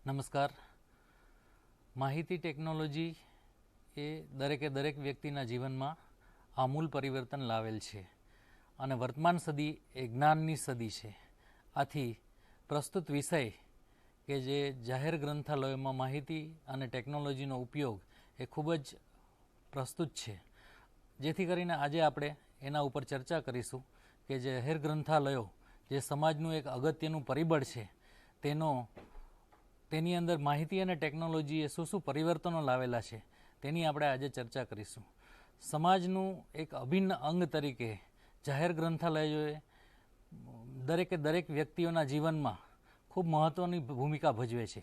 નમસ્કાર. માહિતી ટેકનોલોજી એ દરેક વ્યક્તિના જીવનમાં આમૂલ પરિવર્તન લાવેલ છે અને વર્તમાન સદી એ જ્ઞાનની સદી છે. આથી પ્રસ્તુત વિષય કે જે જાહેર ગ્રંથાલયોમાં માહિતી અને ટેકનોલોજીનો ઉપયોગ એ ખૂબ જ પ્રસ્તુત છે, જેથી કરીને આજે આપણે એના ઉપર ચર્ચા કરીશું કે જાહેર ગ્રંથાલયો જે સમાજનું એક અગત્યનું પરિબળ છે તેની અંદર માહિતી અને ટેકનોલોજીએ શું પરિવર્તનો લાવેલા છે તેની આપણે આજે ચર્ચા કરીશું. સમાજનું એક અભિન્ન અંગ તરીકે જાહેર ગ્રંથાલયોએ દરેક વ્યક્તિઓના જીવનમાં ખૂબ મહત્ત્વની ભૂમિકા ભજવે છે.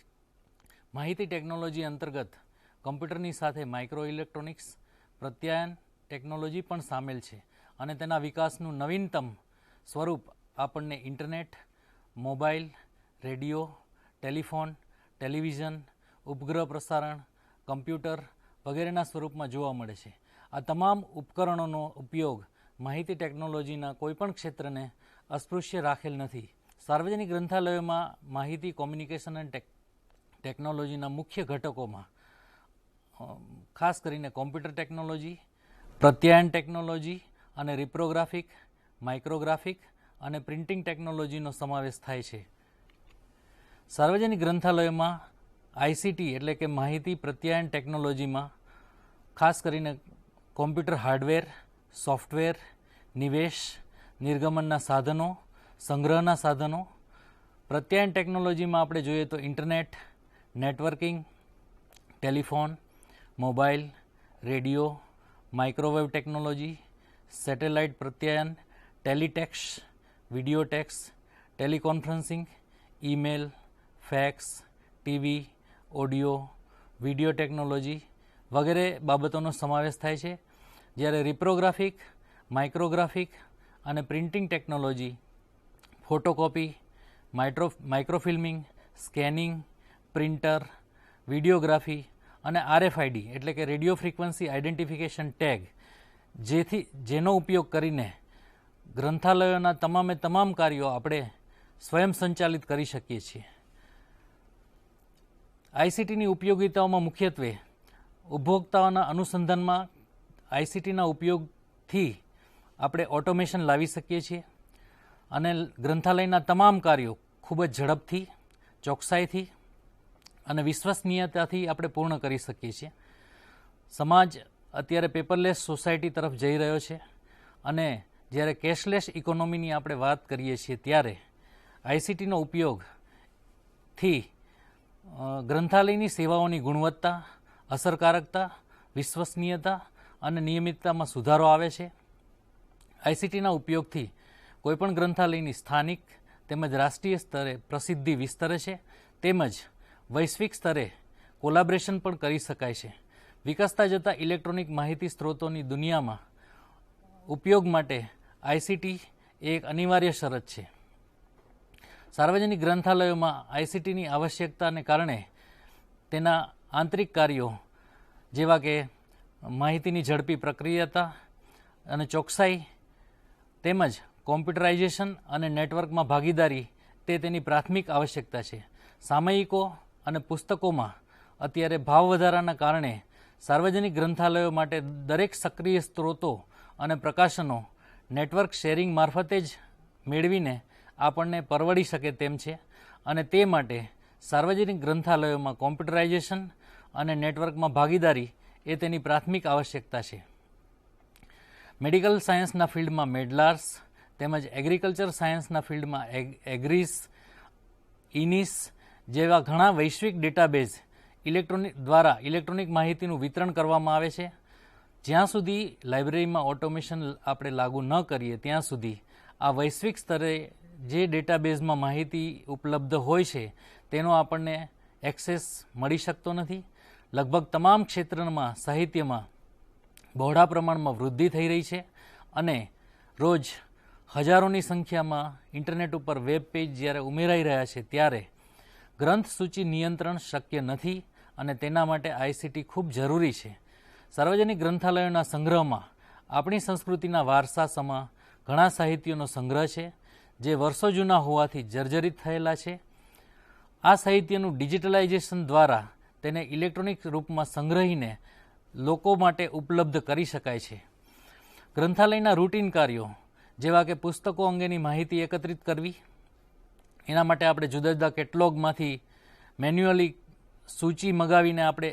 માહિતી ટેકનોલોજી અંતર્ગત કમ્પ્યુટરની સાથે માઇક્રો ઇલેક્ટ્રોનિક્સ, પ્રત્યાયન ટેકનોલોજી પણ સામેલ છે અને તેના વિકાસનું નવીનતમ સ્વરૂપ આપણને internet, mobile, radio, telephone, television, ઉપગ્રહ પ્રસારણ, કમ્પ્યુટર વગેરેના સ્વરૂપમાં જોવા મળે છે. આ તમામ ઉપકરણોનો ઉપયોગ માહિતી ટેકનોલોજીના કોઈપણ ક્ષેત્રને અસ્પૃશ્ય રાખેલ નથી. સાર્વજનિક ગ્રંથાલયોમાં માહિતી કોમ્યુનિકેશન અને ટેકનોલોજીના મુખ્ય ઘટકોમાં ખાસ કરીને કોમ્પ્યુટર ટેકનોલોજી, પ્રત્યાયન ટેકનોલોજી અને રિપ્રોગ્રાફિક, માઇક્રોગ્રાફિક અને પ્રિન્ટિંગ ટેકનોલોજીનો સમાવેશ થાય છે. સાર્વજનિક ગ્રંથાલયોમાં આઈસીટી એટલે કે માહિતી પ્રત્યાયન ટેકનોલોજીમાં ખાસ કરીને કોમ્પ્યુટર હાર્ડવેર, સોફ્ટવેર, નિવેશ, નિર્ગમનના સાધનો, સંગ્રહના સાધનો. પ્રત્યાયન ટેકનોલોજીમાં આપણે જોઈએ તો internet, networking, telephone, mobile, radio, microwave technology, satellite પ્રત્યાયન, teletex, videotex, teleconferencing, email, fax, TV, audio, video technology વગેરે બાબતોનો સમાવેશ થાય છે. જ્યારે રિપ્રોગ્રાફિક, માઇક્રોગ્રાફિક અને printing technology photocopy, microfilming, scanning, printer, videography અને આરએફઆઈડી એટલે કે રેડિયો ફ્રીક્વન્સી આઇડેન્ટિફિકેશન ટેગ જેનો ઉપયોગ કરીને ગ્રંથાલયોના તમામ કાર્યો આપણે સ્વયં સંચાલિત કરી શકીએ છીએ. આઈસીટીની ઉપયોગિતાઓમાં મુખ્યત્વે ઉપભોક્તાઓના અનુસંધાનમાં આઈસીટીના ઉપયોગથી આપણે ઓટોમેશન લાવી શકીએ છીએ અને ગ્રંથાલયના તમામ કાર્યો ખૂબ જ ઝડપથી, ચોકસાઈથી અને વિશ્વસનીયતાથી આપણે પૂર્ણ કરી શકીએ છીએ. સમાજ અત્યારે પેપરલેસ સોસાયટી તરફ જઈ રહ્યો છે અને જ્યારે કેશલેસ ઇકોનોમીની આપણે વાત કરીએ છીએ ત્યારે આઈસીટીનો ઉપયોગથી ગ્રંથાલયની સેવાઓની ગુણવત્તા, અસરકારકતા, વિશ્વસનીયતા અને નિયમિતતામાં સુધારો આવે છે. આઈસીટીના ઉપયોગથી કોઈપણ ગ્રંથાલયની સ્થાનિક તેમજ રાષ્ટ્રીય સ્તરે પ્રસિદ્ધિ વિસ્તરે છે, તેમજ વૈશ્વિક સ્તરે કોલાબ્રેશન પણ કરી શકાય છે. વિકસતા જતા ઇલેક્ટ્રોનિક માહિતી સ્ત્રોતોની દુનિયામાં ઉપયોગ માટે આઈસીટી એક અનિવાર્ય શરત છે. સાર્વજનિક ગ્રંથાલયોમાં આઈસીટીની આવશ્યકતાને કારણે તેના આંતરિક કાર્યો જેવા કે માહિતીની ઝડપી પ્રક્રિયાતા અને ચોકસાઈ તેમજ કોમ્પ્યુટરાઇઝેશન અને નેટવર્કમાં ભાગીદારી તે તેની પ્રાથમિક આવશ્યકતા છે. સામયિકો અને પુસ્તકોમાં અત્યારે ભાવ વધારાના કારણે સાર્વજનિક ગ્રંથાલયો માટે દરેક સક્રિય સ્ત્રોતો અને પ્રકાશનો નેટવર્ક શેરિંગ મારફતે જ મેળવીને આપણને પરવડી શકે તેમ છે અને તે માટે સાર્વજનિક ગ્રંથાલયોમાં કોમ્પ્યુટરાઇઝેશન અને નેટવર્કમાં ભાગીદારી એ તેની પ્રાથમિક આવશ્યકતા છે. મેડિકલ સાયન્સના ફિલ્ડમાં મેડલાર્સ તેમજ એગ્રીકલ્ચર સાયન્સના ફિલ્ડમાં એગ્રીસ, ઇનિસ જેવા ઘણા વૈશ્વિક ડેટાબેઝ દ્વારા ઇલેક્ટ્રોનિક માહિતીનું વિતરણ કરવામાં આવે છે. જ્યાં સુધી લાઇબ્રેરીમાં ઓટોમેશન આપણે લાગુ ન કરીએ ત્યાં સુધી આ વૈશ્વિક સ્તરે જે ડેટાબેઝમાં માહિતી ઉપલબ્ધ હોય છે તેનો આપણને એક્સેસ મળી શકતો નથી. લગભગ તમામ ક્ષેત્રમાં સાહિત્યમાં બહોળા પ્રમાણમાં વૃદ્ધિ થઈ રહી છે અને રોજ હજારોની સંખ્યામાં ઇન્ટરનેટ ઉપર વેબ પેજ જ્યારે ઉમેરાઈ રહ્યા છે ત્યારે ગ્રંથ સૂચિ નિયંત્રણ શક્ય નથી અને તેના માટે આઈસીટી ખૂબ જરૂરી છે. સાર્વજનિક ગ્રંથાલયોના સંગ્રહમાં આપણી સંસ્કૃતિના વારસા સમા ઘણા સાહિત્યોનો સંગ્રહ છે જે વર્ષો જૂના હોવાથી જર્જરિત થયેલા છે. આ સાહિત્યનું ડિજિટલાઇઝેશન દ્વારા તેને ઇલેક્ટ્રોનિક રૂપમાં સંગ્રહીને લોકો માટે ઉપલબ્ધ કરી શકાય છે. ગ્રંથાલયના રૂટીન કાર્યો જેવા કે પુસ્તકો અંગેની માહિતી એકત્રિત કરવી, એના માટે આપણે જુદા જુદા કેટલોગમાંથી મેન્યુઅલી સૂચિ મગાવીને આપણે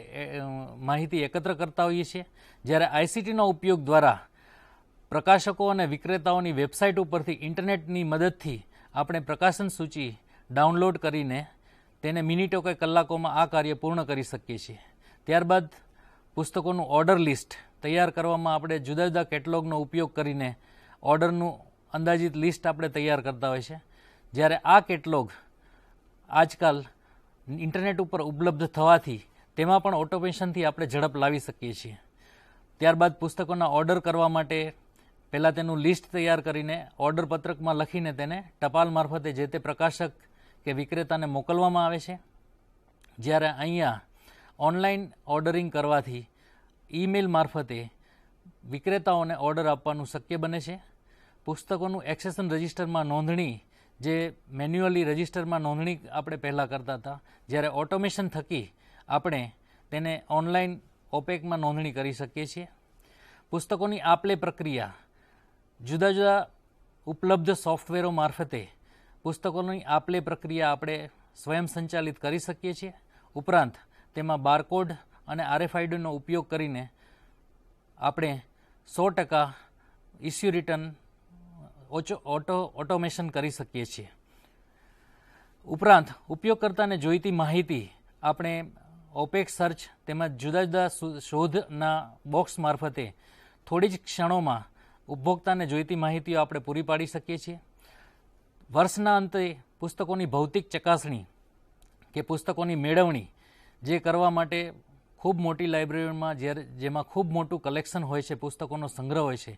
માહિતી એકત્ર કરતા હોઈએ છીએ. જ્યારે આઈસીટીનો ઉપયોગ દ્વારા પ્રકાશકો અને વિક્રેતાઓની વેબસાઇટ ઉપરથી ઇન્ટરનેટની મદદથી આપણે પ્રકાશન સૂચિ ડાઉનલોડ કરીને તેને મિનિટો કે કલાકોમાં આ કાર્ય પૂર્ણ કરી શકીએ છીએ. ત્યારબાદ પુસ્તકોનું ઓર્ડર લિસ્ટ તૈયાર કરવામાં આપણે જુદા જુદા કેટલોગનો ઉપયોગ કરીને ઓર્ડરનું અંદાજિત લિસ્ટ આપણે તૈયાર કરતા હોય છે. જ્યારે આ કેટલોગ આજકાલ ઇન્ટરનેટ ઉપર ઉપલબ્ધ થવાથી તેમાં પણ ઓટોમેશનથી આપણે ઝડપ લાવી શકીએ છીએ. ત્યારબાદ પુસ્તકોના ઓર્ડર કરવા માટે પહેલાં તેનું લિસ્ટ તૈયાર કરીને ઓર્ડર પત્રકમાં લખીને તેને ટપાલ મારફતે જે તે પ્રકાશક કે વિક્રેતાને મોકલવામાં આવે છે. જ્યારે અહીંયા ઓનલાઈન ઓર્ડરિંગ કરવાથી ઈમેલ મારફતે વિક્રેતાઓને ઓર્ડર આપવાનું શક્ય બને છે. પુસ્તકોનું એક્સેશન રજિસ્ટરમાં નોંધણી, જે મેન્યુઅલી રજિસ્ટરમાં નોંધણી આપણે પહેલાં કરતા હતા, જ્યારે ઓટોમેશન થકી આપણે તેને ઓનલાઈન ઓપેકમાં નોંધણી કરી શકીએ છીએ. પુસ્તકોની આપલે પ્રક્રિયા જુદા જુદા ઉપલબ્ધ સોફ્ટવેરો મારફતે પુસ્તકોની આપલે પ્રક્રિયા આપણે સ્વયં સંચાલિત કરી શકીએ છીએ. ઉપરાંત તેમાં બારકોડ અને આરએફઆઈડીનો ઉપયોગ કરીને આપણે 100% ઇસ્યુ રિટર્ન ઓટોમેશન કરી શકીએ છીએ. ઉપરાંત ઉપયોગકર્તાને જોઈતી માહિતી આપણે ઓપેક સર્ચ તેમજ જુદા જુદા શોધના બોક્સ મારફતે થોડી જ ક્ષણોમાં ઉપભોક્તાને જોઈતી માહિતીઓ આપણે પૂરી પાડી શકીએ છીએ. વર્ષના અંતે પુસ્તકોની ભૌતિક ચકાસણી કે પુસ્તકોની મેળવણી જે કરવા માટે ખૂબ મોટી લાઇબ્રેરીમાં જેમાં ખૂબ મોટું કલેક્શન હોય છે, પુસ્તકોનો સંગ્રહ હોય છે,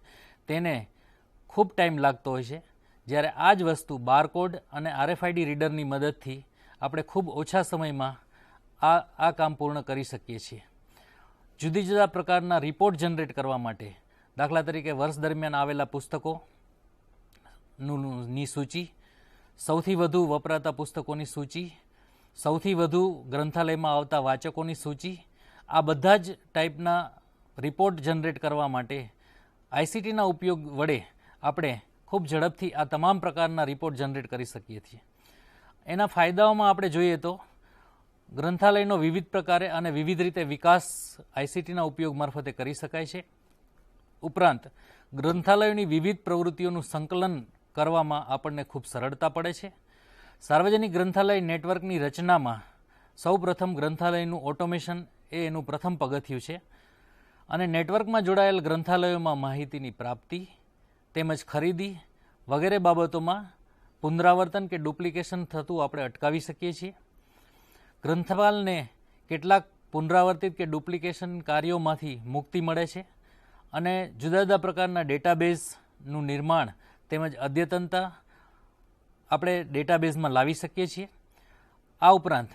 તેને ખૂબ ટાઈમ લાગતો હોય છે. જ્યારે આ જ વસ્તુ બારકોડ અને આરએફઆઈડી રીડરની મદદથી આપણે ખૂબ ઓછા સમયમાં આ કામ પૂર્ણ કરી શકીએ છીએ. જુદી જુદા પ્રકારના રિપોર્ટ જનરેટ કરવા માટે, દાખલા તરીકે વર્ષ દરમિયાન આવેલા પુસ્તકોની સૂચિ, સૌથી વધુ વપરાતા પુસ્તકોની સૂચિ, સૌથી વધુ ગ્રંથાલયમાં આવતા વાચકોની સૂચિ, આ બધા જ ટાઈપના રિપોર્ટ જનરેટ કરવા માટે આઈસીટીના ઉપયોગ વડે આપણે ખૂબ ઝડપથી આ તમામ પ્રકારના રિપોર્ટ જનરેટ કરી શકીએ છીએ. એના ફાયદાઓમાં આપણે જોઈએ તો ગ્રંથાલયનો વિવિધ પ્રકારે અને વિવિધ રીતે વિકાસ આઈસીટીના ઉપયોગ મારફતે કરી શકાય છે. ઉપરાંત ગ્રંથાલયોની વિવિધ પ્રવૃત્તિઓનું સંકલન કરવામાં આપણને ખૂબ સરળતા પડે છે. સાર્વજનિક ગ્રંથાલય નેટવર્કની રચનામાં સૌપ્રથમ ગ્રંથાલયનું ઓટોમેશન એ એનું પ્રથમ પગથિયું છે અને નેટવર્કમાં જોડાયેલ ગ્રંથાલયોમાં માહિતીની પ્રાપ્તિ તેમજ ખરીદી વગેરે બાબતોમાં પુનરાવર્તન કે ડુપ્લિકેશન થતું આપણે અટકાવી શકીએ છીએ. ગ્રંથપાલને કેટલાક પુનરાવર્તિત કે ડુપ્લિકેશન કાર્યોમાંથી મુક્તિ મળે છે અને જુદા જુદા પ્રકારના ડેટાબેઝનું નિર્માણ તેમજ અદ્યતનતા આપણે ડેટાબેઝમાં લાવી શકીએ છીએ. આ ઉપરાંત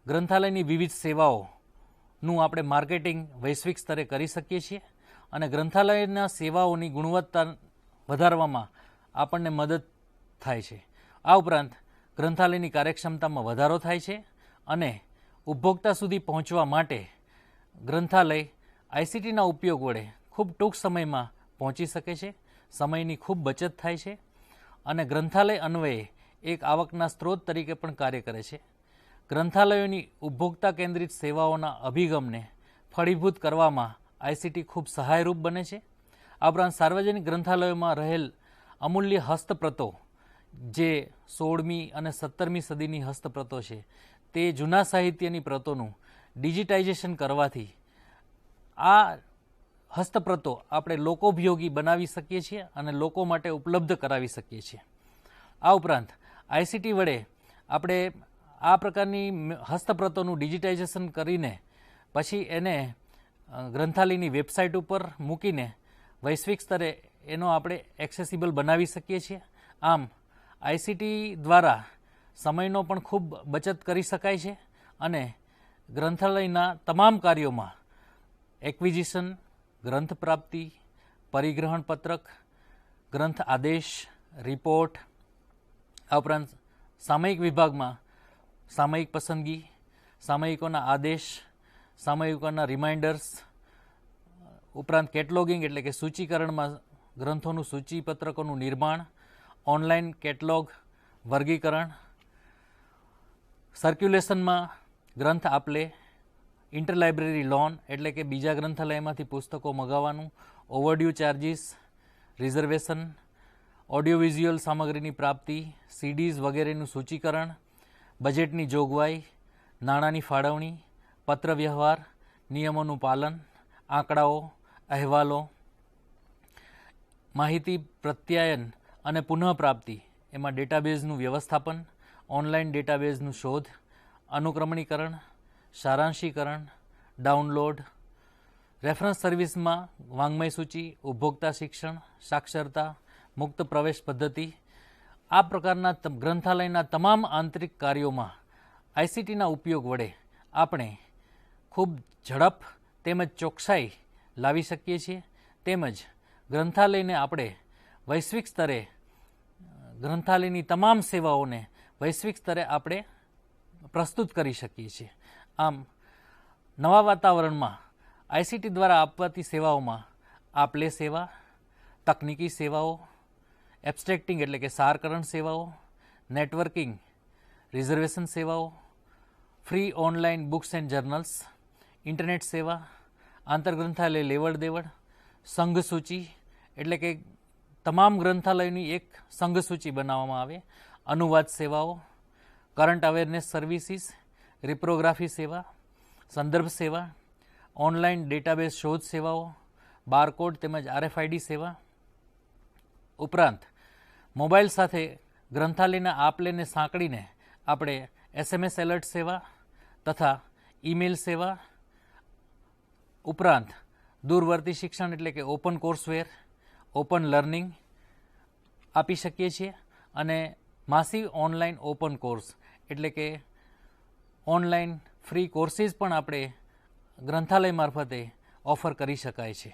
ગ્રંથાલયની વિવિધ સેવાઓનું આપણે માર્કેટિંગ વૈશ્વિક સ્તરે કરી શકીએ છીએ અને ગ્રંથાલયના સેવાઓની ગુણવત્તા વધારવામાં આપણને મદદ થાય છે. આ ઉપરાંત ગ્રંથાલયની કાર્યક્ષમતામાં વધારો થાય છે અને ઉપભોક્તા સુધી પહોંચવા માટે ગ્રંથાલય આઈસીટીના ઉપયોગ વડે ખૂબ ટૂંક સમયમાં પહોંચી શકે છે. સમયની ખૂબ બચત થાય છે અને ગ્રંથાલય અન્વયે એક આવકના સ્ત્રોત તરીકે પણ કાર્ય કરે છે. ગ્રંથાલયોની ઉપભોક્તા કેન્દ્રિત સેવાઓના અભિગમને ફળીભૂત કરવામાં આઈસીટી ખૂબ સહાયરૂપ બને છે. આ ઉપરાંત સાર્વજનિક ગ્રંથાલયોમાં રહેલ અમૂલ્ય હસ્તપ્રતો, જે 16મી અને 17મી સદીની હસ્તપ્રતો છે, તે જૂના સાહિત્યની પ્રતોનું ડિજિટાઇઝેશન કરવાથી આ હસ્તપ્રતો આપણે લોકોપયોગી બનાવી શકીએ છીએ અને લોકો માટે ઉપલબ્ધ કરાવી શકીએ છીએ. આ ઉપરાંત આઈસીટી વડે આપણે આ પ્રકારની હસ્તપ્રતોનું ડિજિટાઇઝેશન કરીને પછી એને ગ્રંથાલયની વેબસાઇટ ઉપર મૂકીને વૈશ્વિક સ્તરે એનો આપણે એક્સેસિબલ બનાવી શકીએ છીએ. આમ આઈસીટી દ્વારા સમયનો પણ ખૂબ બચત કરી શકાય છે અને ગ્રંથાલયના તમામ કાર્યોમાં એક્વિઝિશન, ગ્રંથ પ્રાપ્તિ, પરિગ્રહણ પત્રક, ગ્રંથ આદેશ, રિપોર્ટ, આ ઉપરાંત સામયિક વિભાગમાં સામયિક પસંદગી, સામયિકોના આદેશ, સામયિકોના રિમાઇન્ડર્સ, ઉપરાંત કેટલોગિંગ એટલે કે સૂચિકરણમાં ગ્રંથોનું સૂચિપત્રકોનું નિર્માણ, ઓનલાઈન કેટલોગ, વર્ગીકરણ, સર્ક્યુલેશનમાં ગ્રંથ આપલે, ઇન્ટરલાઇબ્રેરી લોન એટલે કે બીજા ગ્રંથાલયમાંથી પુસ્તકો મગાવવાનું, overdue charges, reservation, audio visual સામગ્રીની પ્રાપ્તિ, સીડીઝ વગેરેનું સૂચિકરણ, બજેટની જોગવાઈ, નાણાંની ફાળવણી, પત્ર વ્યવહાર, નિયમોનું પાલન, આંકડાઓ, અહેવાલો, માહિતી પ્રત્યાયન અને પુનઃપ્રાપ્તિ, એમાં ડેટાબેઝનું વ્યવસ્થાપન, ઓનલાઈન ડેટાબેઝનું શોધ, અનુક્રમણીકરણ, સારાંશીકરણ, ડાઉનલોડ, રેફરન્સ સર્વિસમાં વાંગ્મય સૂચિ, ઉપભોક્તા શિક્ષણ, સાક્ષરતા, મુક્ત પ્રવેશ પદ્ધતિ, આ પ્રકારના ગ્રંથાલયના તમામ આંતરિક કાર્યોમાં આઈસીટીના ઉપયોગ વડે આપણે ખૂબ ઝડપ તેમજ ચોકસાઈ લાવી શકીએ છીએ, તેમજ ગ્રંથાલયને આપણે વૈશ્વિક સ્તરે ગ્રંથાલયની તમામ સેવાઓને વૈશ્વિક સ્તરે આપણે પ્રસ્તુત કરી શકીએ છીએ. આમ નવા વાતાવરણમાં આઈસીટી દ્વારા આપવાતી સેવાઓમાં આપલે સેવા, તકનીકી સેવાઓ, એબ્સ્ટ્રેક્ટિંગ એટલે કે સારકરણ સેવાઓ, નેટવર્કિંગ, રિઝર્વેશન સેવાઓ, free online books and journals, internet સેવા, આંતરગ્રંથાલય લેવડ દેવડ, સંઘ સૂચિ એટલે કે તમામ ગ્રંથાલયોની એક સંઘ સૂચિ બનાવવામાં આવે, અનુવાદ સેવાઓ, કરંટ અવેરનેસ સર્વિસીસ, રિપ્રોગ્રાફી સેવા, સંદર્ભ સેવા, ઓનલાઈન ડેટાબેઝ શોધ સેવાઓ, બારકોડ તેમજ આરએફઆઈડી સેવા, ઉપરાંત મોબાઈલ સાથે ગ્રંથાલયના આપલેને સાંકળીને આપણે એસએમએસ એલર્ટ સેવા તથા ઈમેલ સેવા, ઉપરાંત દૂરવર્તી શિક્ષણ એટલે કે ઓપન કોર્સવેર, ઓપન લર્નિંગ આપી શકીએ છીએ અને માસિવ ઓનલાઈન ઓપન કોર્સ એટલે કે ઓનલાઈન ફ્રી કોર્સીસ પણ આપણે ગ્રંથાલય મારફતે ઓફર કરી શકાય છે.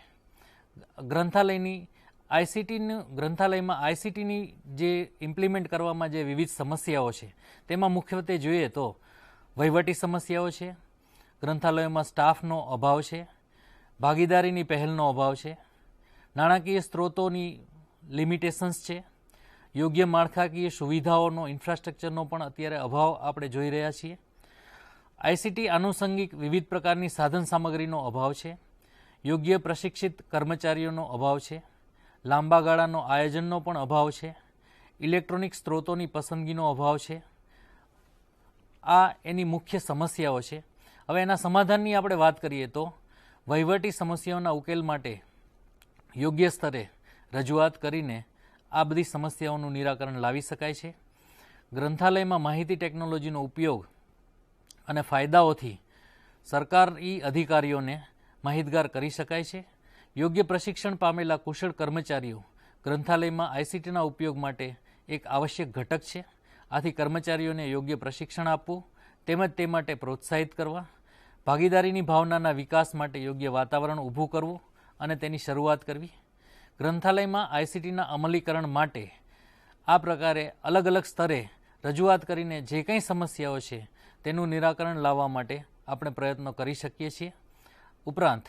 ગ્રંથાલયમાં આઈસીટીની જે ઇમ્પ્લિમેન્ટ કરવામાં જે વિવિધ સમસ્યાઓ છે તેમાં મુખ્યત્વે જોઈએ તો વહીવટી સમસ્યાઓ છે, ગ્રંથાલયોમાં સ્ટાફનો અભાવ છે, ભાગીદારીની પહેલનો અભાવ છે, નાણાકીય સ્ત્રોતોની લિમિટેશન્સ છે, યોગ્ય માળખાકીય સુવિધાઓનો ઇન્ફ્રાસ્ટ્રક્ચરનો પણ અત્યારે અભાવ આપણે જોઈ રહ્યા છીએ, આઈસીટી આનુષંગિક વિવિધ પ્રકારની સાધન સામગ્રીનો અભાવ છે, યોગ્ય પ્રશિક્ષિત કર્મચારીઓનો અભાવ છે, લાંબા ગાળાનો આયોજનનો પણ અભાવ છે, ઇલેક્ટ્રોનિક સ્ત્રોતોની પસંદગીનો અભાવ છે. આ એની મુખ્ય સમસ્યાઓ છે. હવે એના સમાધાનની આપણે વાત કરીએ તો વહીવટી સમસ્યાઓના ઉકેલ માટે યોગ્ય સ્તરે રજૂઆત કરીને આ બધી સમસ્યાઓનું નિરાકરણ લાવી શકાય છે. ગ્રંથાલયમાં માહિતી ટેકનોલોજીનો ઉપયોગ અને ફાયદાઓથી સરકારી અધિકારીઓને માહિતગાર કરી શકાય છે. યોગ્ય પ્રશિક્ષણ પામેલા કુશળ કર્મચારીઓ ગ્રંથાલયમાં આઈસીટીના ઉપયોગ માટે એક આવશ્યક ઘટક છે. આથી કર્મચારીઓને યોગ્ય પ્રશિક્ષણ આપવું તેમજ તે માટે પ્રોત્સાહિત કરવા, ભાગીદારીની ભાવનાના વિકાસ માટે યોગ્ય વાતાવરણ ઊભું કરવું અને તેની શરૂઆત કરવી. ગ્રંથાલયમાં આઈસીટીના અમલીકરણ માટે આ પ્રકારે અલગ અલગ સ્તરે રજૂઆત કરીને જે કંઈ સમસ્યાઓ છે તેનું નિરાકરણ લાવવા માટે આપણે પ્રયત્નો કરી શકીએ છીએ. ઉપરાંત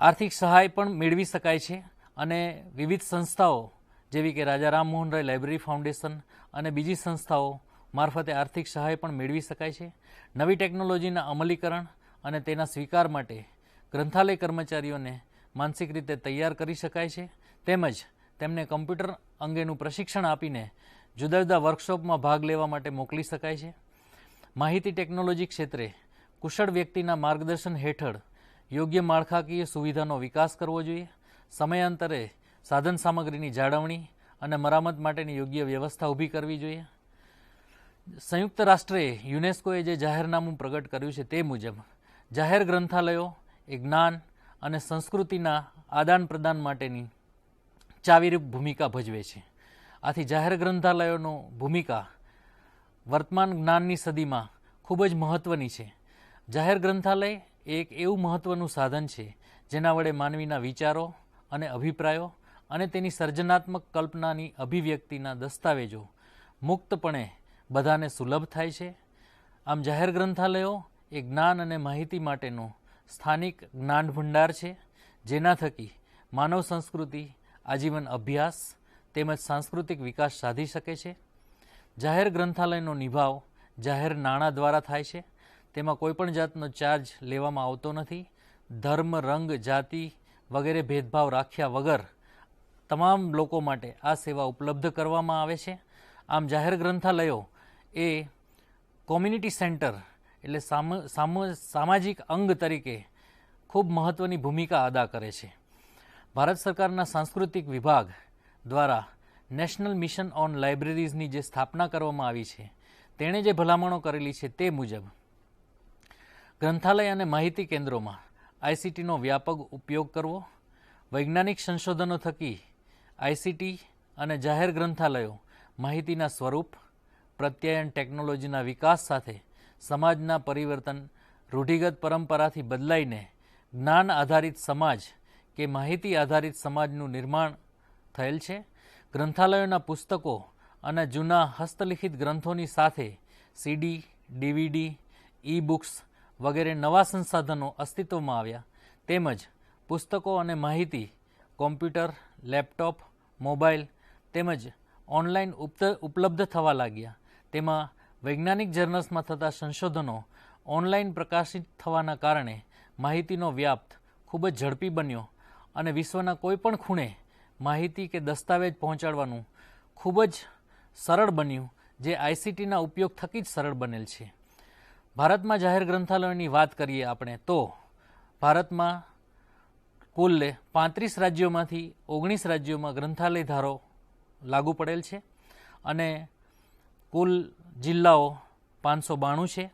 આર્થિક સહાય પણ મેળવી શકાય છે અને વિવિધ સંસ્થાઓ જેવી કે રાજા રામમોહન રાય લાઇબ્રેરી ફાઉન્ડેશન અને બીજી સંસ્થાઓ મારફતે આર્થિક સહાય પણ મેળવી શકાય છે. નવી ટેકનોલોજીના અમલીકરણ અને તેના સ્વીકાર માટે ગ્રંથાલય કર્મચારીઓને માનસિક રીતે તૈયાર કરી શકાય છે, તેમજ તેમને કમ્પ્યુટર અંગેનું પ્રશિક્ષણ આપીને જુદા જુદા વર્કશોપમાં ભાગ લેવા માટે મોકલી શકાય છે. માહિતી ટેકનોલોજી ક્ષેત્રે કુશળ વ્યક્તિના માર્ગદર્શન હેઠળ યોગ્ય માળખાકીય સુવિધાનો વિકાસ કરવો જોઈએ. સમયાંતરે સાધન સામગ્રીની જાળવણી અને મરામત માટેની યોગ્ય વ્યવસ્થા ઊભી કરવી જોઈએ. સંયુક્ત રાષ્ટ્રે યુનેસ્કોએ જે જાહેરનામું પ્રગટ કર્યું છે તે મુજબ જાહેર ગ્રંથાલયો એ જ્ઞાન અને સંસ્કૃતિના આદાન પ્રદાન માટેની ચાવીરૂપ ભૂમિકા ભજવે છે. આથી જાહેર ગ્રંથાલયોની ભૂમિકા વર્તમાન જ્ઞાનની સદીમાં ખૂબ જ મહત્ત્વની છે. જાહેર ગ્રંથાલય એક એવું મહત્ત્વનું સાધન છે જેના વડે માનવીના વિચારો અને અભિપ્રાયો અને તેની સર્જનાત્મક કલ્પનાની અભિવ્યક્તિના દસ્તાવેજો મુક્તપણે બધાને સુલભ થાય છે. આમ જાહેર ગ્રંથાલયો એ જ્ઞાન અને માહિતી માટેનો સ્થાનિક જ્ઞાન ભંડાર છે, જેના થકી માનવ સંસ્કૃતિ આજીવન અભ્યાસ તેમજ સાંસ્કૃતિક વિકાસ સાધી શકે છે. જાહેર ગ્રંથાલયનો નિભાવ જાહેર નાણાં દ્વારા થાય છે. તેમાં કોઈપણ જાતનો ચાર્જ લેવામાં આવતો નથી. ધર્મ, રંગ, જાતિ વગેરે ભેદભાવ રાખ્યા વગર તમામ લોકો માટે આ સેવા ઉપલબ્ધ કરવામાં આવે છે. આમ જાહેર ગ્રંથાલયો એ કોમ્યુનિટી સેન્ટર એટલે સામાજિક અંગ તરીકે ખૂબ મહત્ત્વની ભૂમિકા અદા કરે છે. ભારત સરકારના સાંસ્કૃતિક વિભાગ દ્વારા નેશનલ મિશન ઓન લાઇબ્રેરીઝની જે સ્થાપના કરવામાં આવી છે, તેણે જે ભલામણો કરેલી છે તે મુજબ ગ્રંથાલય અને માહિતી કેન્દ્રોમાં આઈસીટીનો વ્યાપક ઉપયોગ કરવો, વૈજ્ઞાનિક સંશોધનો થકી આઈસીટી અને જાહેર ગ્રંથાલયો માહિતીના સ્વરૂપ, પ્રત્યાયન ટેકનોલોજીના વિકાસ સાથે સમાજના પરિવર્તન રૂઢિગત પરંપરાથી બદલાઈને જ્ઞાન આધારિત સમાજ કે માહિતી આધારિત સમાજનું નિર્માણ થયેલ છે. ગ્રંથાલયોના પુસ્તકો અને જૂના હસ્તલિખિત ગ્રંથોની સાથે સીડી, ડીવીડી, ઈ બુક્સ વગેરે નવા સંસાધનો અસ્તિત્વમાં આવ્યા. તેમજ પુસ્તકો અને માહિતી કોમ્પ્યુટર, લેપટોપ, મોબાઈલ તેમજ ઓનલાઈન ઉપલબ્ધ થવા લાગ્યા. તેમાં વૈજ્ઞાનિક જર્નલ્સમાં થતા સંશોધનો ઓનલાઈન પ્રકાશિત થવાના કારણે માહિતીનો વ્યાપ ખૂબ જ ઝડપી બન્યો અને વિશ્વના કોઈ પણ ખૂણે માહિતી કે દસ્તાવેજ પહોંચાડવાનું ખૂબ જ સરળ બન્યું, જે આઈસીટીના ઉપયોગ થકી જ સરળ બનેલ છે. ભારતમાં જાહેર ગ્રંથાલયોની વાત કરીએ આપણે તો ભારતમાં કુલ 35 રાજ્યોમાંથી 19 રાજ્યોમાં ગ્રંથાલય ધારો લાગુ પડેલ છે અને કુલ જિલ્લાઓ 592 છે,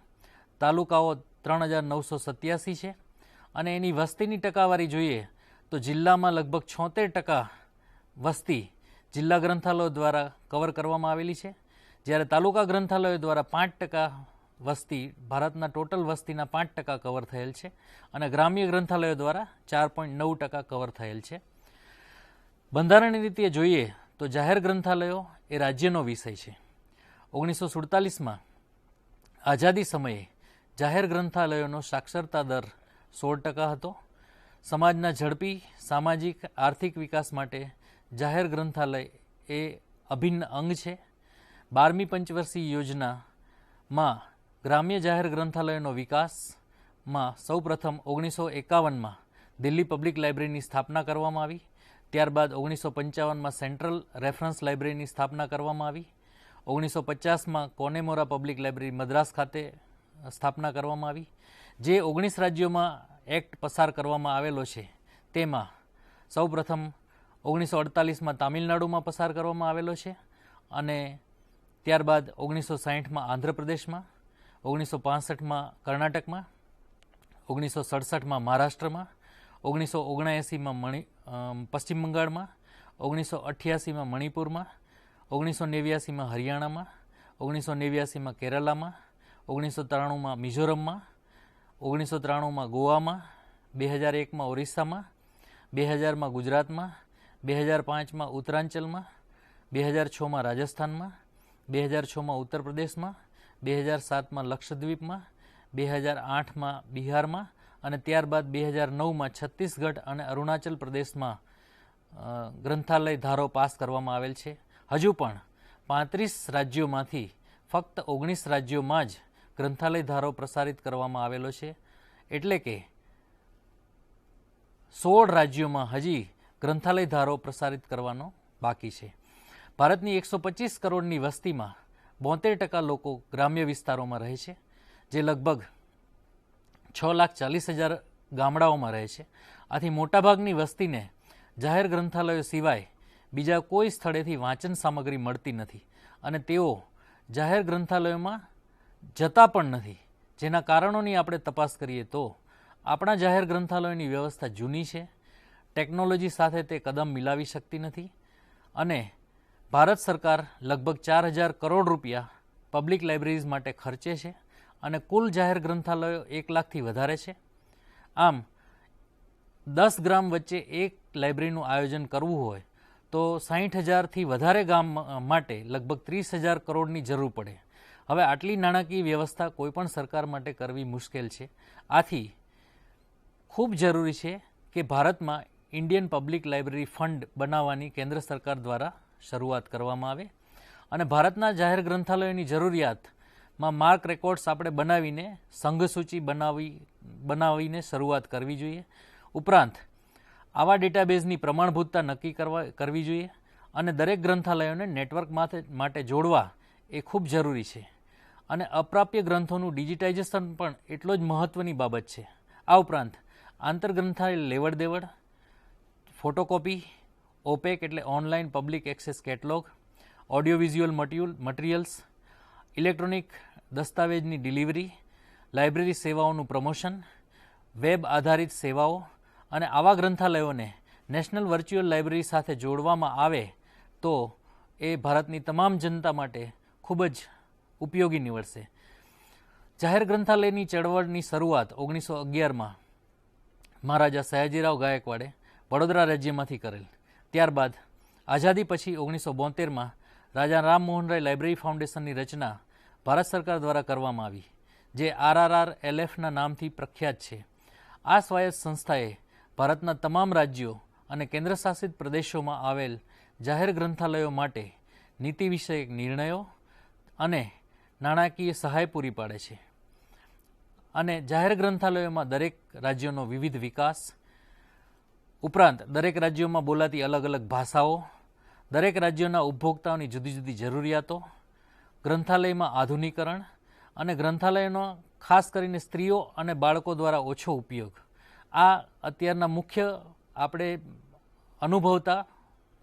તાલુકાઓ 3987 છે અને એની વસ્તીની ટકાવારી જોઈએ તો જિલ્લામાં લગભગ 76% વસ્તી જિલ્લા ગ્રંથાલયો દ્વારા કવર કરવામાં આવેલી છે, જ્યારે તાલુકા ગ્રંથાલયો દ્વારા 5% વસ્તી ભારતના ટોટલ વસ્તીના 5% કવર થયેલ છે અને ગ્રામ્ય ગ્રંથાલયો દ્વારા 4.9% કવર થયેલ છે. બંધારણની રીતે જોઈએ તો જાહેર ગ્રંથાલયો એ રાજ્યનો વિષય છે. 1947માં આઝાદી સમયે જાહેર ગ્રંથાલયોનો સાક્ષરતા દર 16% હતો. સમાજના ઝડપી સામાજિક આર્થિક વિકાસ માટે જાહેર ગ્રંથાલય એ અભિન્ન અંગ છે. 12મી પંચવર્ષીય યોજનામાં ગ્રામ્ય જાહેર ગ્રંથાલયોનો વિકાસમાં સૌપ્રથમ 1951માં દિલ્હી પબ્લિક લાઇબ્રેરીની સ્થાપના કરવામાં આવી. ત્યારબાદ 1955માં સેન્ટ્રલ રેફરન્સ લાઇબ્રેરીની સ્થાપના કરવામાં આવી. 1950માં કોનેમોરા પબ્લિક લાઇબ્રેરી મદ્રાસ ખાતે સ્થાપના કરવામાં આવી. જે 19 રાજ્યોમાં એક્ટ પસાર કરવામાં આવેલો છે તેમાં સૌપ્રથમ 1948માં તામિલનાડુમાં પસાર કરવામાં આવેલો છે અને ત્યારબાદ 1960માં આંધ્રપ્રદેશમાં, 1965માં કર્ણાટકમાં, 1967માં મહારાષ્ટ્રમાં, 1979માં પશ્ચિમ બંગાળમાં, 1988માં મણિપુરમાં, 1989માં હરિયાણામાં, 1989માં કેરાલામાં, 1993માં મિઝોરમમાં, 1993માં ગોવામાં, 2001માં ઓરિસ્સામાં, 2000માં ગુજરાતમાં, 2005માં ઉત્તરાંચલમાં, 2006માં રાજસ્થાનમાં, 2006માં ઉત્તર પ્રદેશમાં, 2007માં લક્ષદ્વીપમાં, 2008માં બિહારમાં અને ત્યારબાદ 2009માં છત્તીસગઢ અને અરુણાચલ પ્રદેશમાં ગ્રંથાલય ધારો પાસ કરવામાં આવેલ છે. હજુ પણ 35 રાજ્યોમાંથી ફક્ત 19 રાજ્યોમાં જ ગ્રંથાલય ધારો પ્રસારિત કરવામાં આવેલો છે. એટલે કે 16 રાજ્યોમાં હજી ગ્રંથાલય ધારો પ્રસારિત કરવાનો બાકી છે. ભારતની 125 કરોડની વસ્તીમાં 72% લોકો ગ્રામ્ય વિસ્તારોમાં રહે છે, જે લગભગ 6,40,000 ગામડાઓમાં રહે છે. આથી મોટાભાગની વસ્તીને જાહેર ગ્રંથાલયો સિવાય બીજા કોઈ સ્થળેથી વાંચન સામગ્રી મળતી નથી અને તેઓ જાહેર ગ્રંથાલયોમાં જતા પણ નથી. જેના કારણોની આપણે તપાસ કરીએ તો આપણા જાહેર ગ્રંથાલયોની વ્યવસ્થા જૂની છે, ટેકનોલોજી સાથે તે કદમ મિલાવી શકતી નથી અને ભારત સરકાર લગભગ 4,000 કરોડ રૂપિયા પબ્લિક લાઇબ્રેરીઝ માટે ખર્ચે છે અને કુલ જાહેર ગ્રંથાલયો 1 લાખથી વધારે છે. આમ 10 ગ્રામ વચ્ચે એક લાઇબ્રેરીનું આયોજન કરવું હોય તો 60,000થી વધારે ગામ માટે લગભગ 30,000 કરોડની જરૂર પડે. હવે આટલી નાણાકીય વ્યવસ્થા કોઈપણ સરકાર માટે કરવી મુશ્કેલ છે. આથી ખૂબ જરૂરી છે કે ભારતમાં ઇન્ડિયન પબ્લિક લાઇબ્રેરી ફંડ બનાવવાની કેન્દ્ર સરકાર દ્વારા શરૂઆત કરવામાં આવે અને ભારતના જાહેર ગ્રંથાલયોની જરૂરિયાતમાં માર્ક રેકોર્ડ્સ આપણે બનાવીને સંઘસૂચિ બનાવીને શરૂઆત કરવી જોઈએ. ઉપરાંત આવા ડેટાબેઝની પ્રમાણભૂતતા નક્કી કરવી જોઈએ અને દરેક ગ્રંથાલયોને નેટવર્ક માટે જોડવા એ ખૂબ જરૂરી છે. અને અપ્રાપ્ય ગ્રંથોનું ડિજિટાઇઝેશન પણ એટલો જ મહત્ત્વની બાબત છે. આ ઉપરાંત આંતરગ્રંથાલય લેવડ દેવડ, ફોટોકોપી, ઓપેક એટલે online public access catalogue, audio visual materials, electronic દસ્તાવેજની ડિલિવરી, લાઇબ્રેરી સેવાઓનું પ્રમોશન, વેબ આધારિત સેવાઓ અને આવા ગ્રંથાલયોને નેશનલ વર્ચ્યુઅલ લાઇબ્રેરી સાથે જોડવામાં આવે તો એ ભારતની તમામ જનતા માટે ખૂબ જ ઉપયોગી નીવડશે. જાહેર ગ્રંથાલયની ચળવળની શરૂઆત 1911માં મહારાજા સયાજીરાવ ગાયકવાડે વડોદરા રાજ્યમાંથી કરેલ. ત્યારબાદ આઝાદી પછી 1972માં રાજા રામમોહનરાય લાઇબ્રેરી ફાઉન્ડેશનની રચના ભારત સરકાર દ્વારા કરવામાં આવી, જે RRRLFના નામથી પ્રખ્યાત છે. આ સ્વાયત્ત સંસ્થાએ ભારતના તમામ રાજ્યો અને કેન્દ્રશાસિત પ્રદેશોમાં આવેલ જાહેર ગ્રંથાલયો માટે નીતિ વિષયક નિર્ણયો અને નાણાકીય સહાય પૂરી પાડે છે. અને જાહેર ગ્રંથાલયોમાં દરેક રાજ્યોનો વિવિધ વિકાસ ઉપરાંત દરેક રાજ્યોમાં બોલાતી અલગ અલગ ભાષાઓ, દરેક રાજ્યોના ઉપભોક્તાઓની જુદી જુદી જરૂરિયાતો, ગ્રંથાલયમાં આધુનિકરણ અને ગ્રંથાલયનો ખાસ કરીને સ્ત્રીઓ અને બાળકો દ્વારા ઓછો ઉપયોગ, આ અત્યારના મુખ્ય આપણે અનુભવતા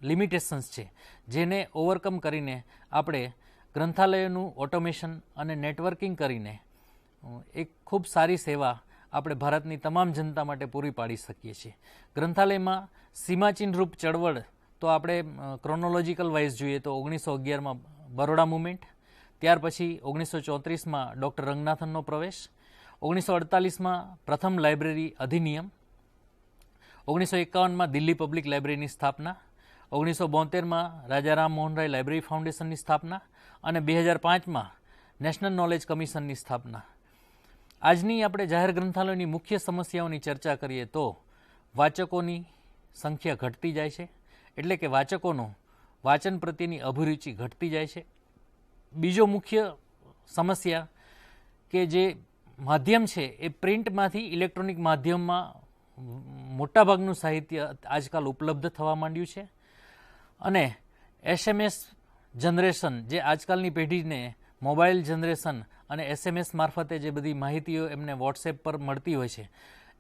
લિમિટેશન્સ છે, જેને ઓવરકમ કરીને આપણે ગ્રંથાલયોનું ઓટોમેશન અને નેટવર્કિંગ કરીને એક ખૂબ સારી સેવા આપણે ભારતની તમામ જનતા માટે પૂરી પાડી શકીએ છીએ. ગ્રંથાલયમાં સીમાચિહ્નરૂપ ચળવળ તો આપણે ક્રોનોલોજીકલ વાઇઝ જોઈએ તો 1911માં બરોડા મુવમેન્ટ, ત્યાર પછી 1934માં ડૉક્ટર રંગનાથનનો પ્રવેશ, 1948માં પ્રથમ લાઇબ્રેરી અધિનિયમ, 1951માં દિલ્હી પબ્લિક લાઇબ્રેરીની સ્થાપના, 1972માં રાજા રામમોહનરાય લાઇબ્રેરી ફાઉન્ડેશનની સ્થાપના અને 2005માં નેશનલ નોલેજ કમિશનની સ્થાપના. આજની આપણે જાહેર ગ્રંથાલયોની મુખ્ય સમસ્યાઓની ચર્ચા કરીએ તો વાચકોની સંખ્યા ઘટતી જાય છે, એટલે કે વાચકોનો વાંચન પ્રત્યેની અભિરુચિ ઘટતી જાય છે. બીજો મુખ્ય સમસ્યા કે જે માધ્યમ છે એ પ્રિન્ટમાંથી ઇલેક્ટ્રોનિક માધ્યમમાં મોટાભાગનું સાહિત્ય આજકાલ ઉપલબ્ધ થવા માંડ્યું છે અને SMS જનરેશન, જે આજકાલની પેઢીને મોબાઈલ જનરેશન અને SMS મારફતે જે બધી માહિતીઓ એમને વોટ્સએપ પર મળતી હોય છે,